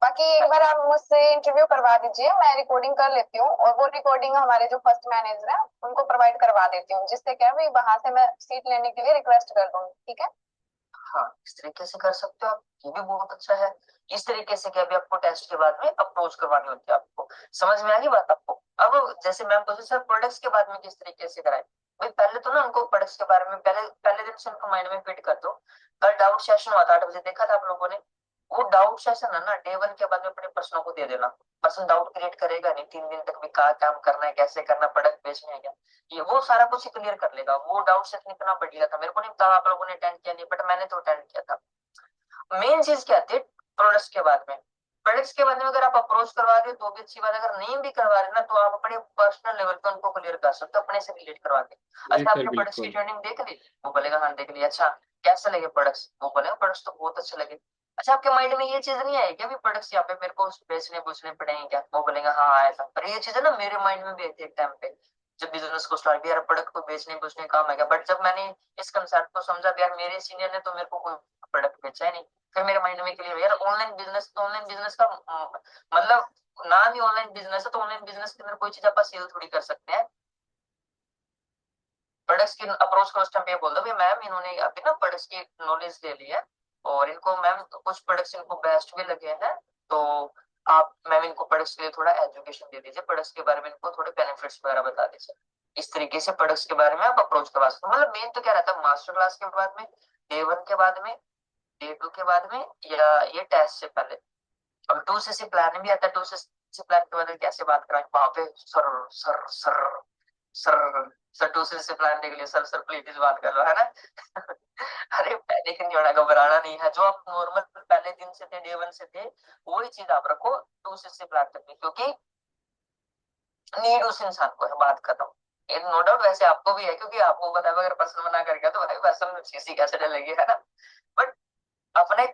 बाकी एक बार आप मुझसे इंटरव्यू करवा दीजिए, मैं रिकॉर्डिंग कर लेती हूँ, और वो रिकॉर्डिंग हमारे जो फर्स्ट मैनेजर है उनको प्रोवाइड करवा देती हूँ, जिससे क्या है वहां से मैं सीट लेने के लिए रिक्वेस्ट कर दूंगी, ठीक है? हाँ, इस तरीके से कर सकते हो आप, ये भी बहुत अच्छा है। इस तरीके से क्या भी आपको टेस्ट के बाद में अप्रोच करवानी होती है आपको। समझ में आ गई बात आपको? अब जैसे मैम पूछे सर प्रोडक्ट्स के बाद में किस तरीके से कराए, भाई पहले तो ना उनको प्रोडक्ट्स के बारे में पहले पहले दिन से उनको माइंड में फिट कर दो। कल डाउट सेशन हुआ था 8 बजे, देखा था आप लोगों ने? वो डाउट सेशन है ना डे 1 के बाद में अपने प्रश्नों को दे देना। पर्सन डाउट क्रिएट करेगा नहीं, 3 दिन तक भी क्या काम करना है, कैसे करना, प्रोडक्ट बेचना है क्या, ये वो सारा कुछ क्लियर कर लेगा। वो डाउट सेशन इतना बढ़िया था, मेरे को नहीं पता आप लोगों ने अटेंड किया नहीं, बट मैंने तो अटेंड किया था। मेन चीज क्या थी, प्रोडक्ट्स के बाद में, प्रोडक्ट्स के बाद में अगर आप अप्रोच करवा रहे हो तो भी अच्छी बात है, अगर नहीं भी करवा रहे ना तो आप अपने पर्सनल लेवल पे उनको क्लियर कर सकते हो, अपने से रिलेट करवा के। जी अच्छा सर, आपने प्रोडक्ट्स की बिल्कुल। ट्रेनिंग देख ली? वो बोलेगा हाँ देख ली। अच्छा कैसे लगे प्रोडक्ट्स? वो बोलेगा प्रोडक्ट्स तो बहुत अच्छे लगे। अच्छा आपके माइंड में ये चीज नहीं आई क्या भी प्रोडक्ट्स यहाँ पे मेरे को बेचने पूछने पड़ेंगे क्या? वो बोलेगा हाँ आया था। पर ये चीज है ना मेरे माइंड में भी आई थी एक टाइम पे, जब बिजनेस को स्टार्ट किया, यार प्रोडक्ट को बेचने पूछने काम है क्या? बट जब मैंने इस कंसेप्ट को समझा यार मेरे सीनियर ने तो मेरे को कोई प्रोडक्ट बेचा है नहीं, फिर मेरे माइंड में क्लियर यार ऑनलाइन बिजनेस का मतलब नाम ही ऑनलाइन बिजनेस है, तो ऑनलाइन बिजनेस के अंदर कोई चीज आप सेल थोड़ी कर सकते हैं। प्रोडक्ट्स की अप्रोच को उस टाइम पे बोल दो मैम इन्होंने अभी ना प्रोडक्ट्स की नॉलेज ले ली है, और इनको मैम कुछ प्रोडक्ट्स इनको बेस्ट भी लगे हैं, तो आप मैम इनको प्रोडक्ट्स के लिए थोड़ा एजुकेशन दे दीजिए, प्रोडक्ट्स के बारे में इनको थोड़े बेनिफिट्स वगैरह बता दीजिए। इस तरीके से प्रोडक्ट्स के बारे में आप अप्रोच करवा सकते हो। मतलब मेन तो क्या रहता है, मास्टर क्लास के बाद में, डे 1 के बाद में, डे 2 के बाद में, या ये टेस्ट से पहले। और 2cc प्लान भी आता है, 2cc प्लान के बारे में कैसे बात कराएं वहां पे, sir sir sir sir sir 2cc plan देख लिया सर, सर प्लीज बात कर लो, है ना? अरे पैनिक नहीं होना, घबराना नहीं है, जो आप नॉर्मल पहले दिन से थे डे 1 से थे वही चीज आप रखो 2cc प्लान तक में, क्योंकि नीड उस इंसान को है, बात खत्म। ये नो डाउट वैसे आपको भी है, क्योंकि आपको पता है अगर पर्सन मना कर गया तो भाई पर्सन सीसी कैसे डलेगी, है ना? बट अपने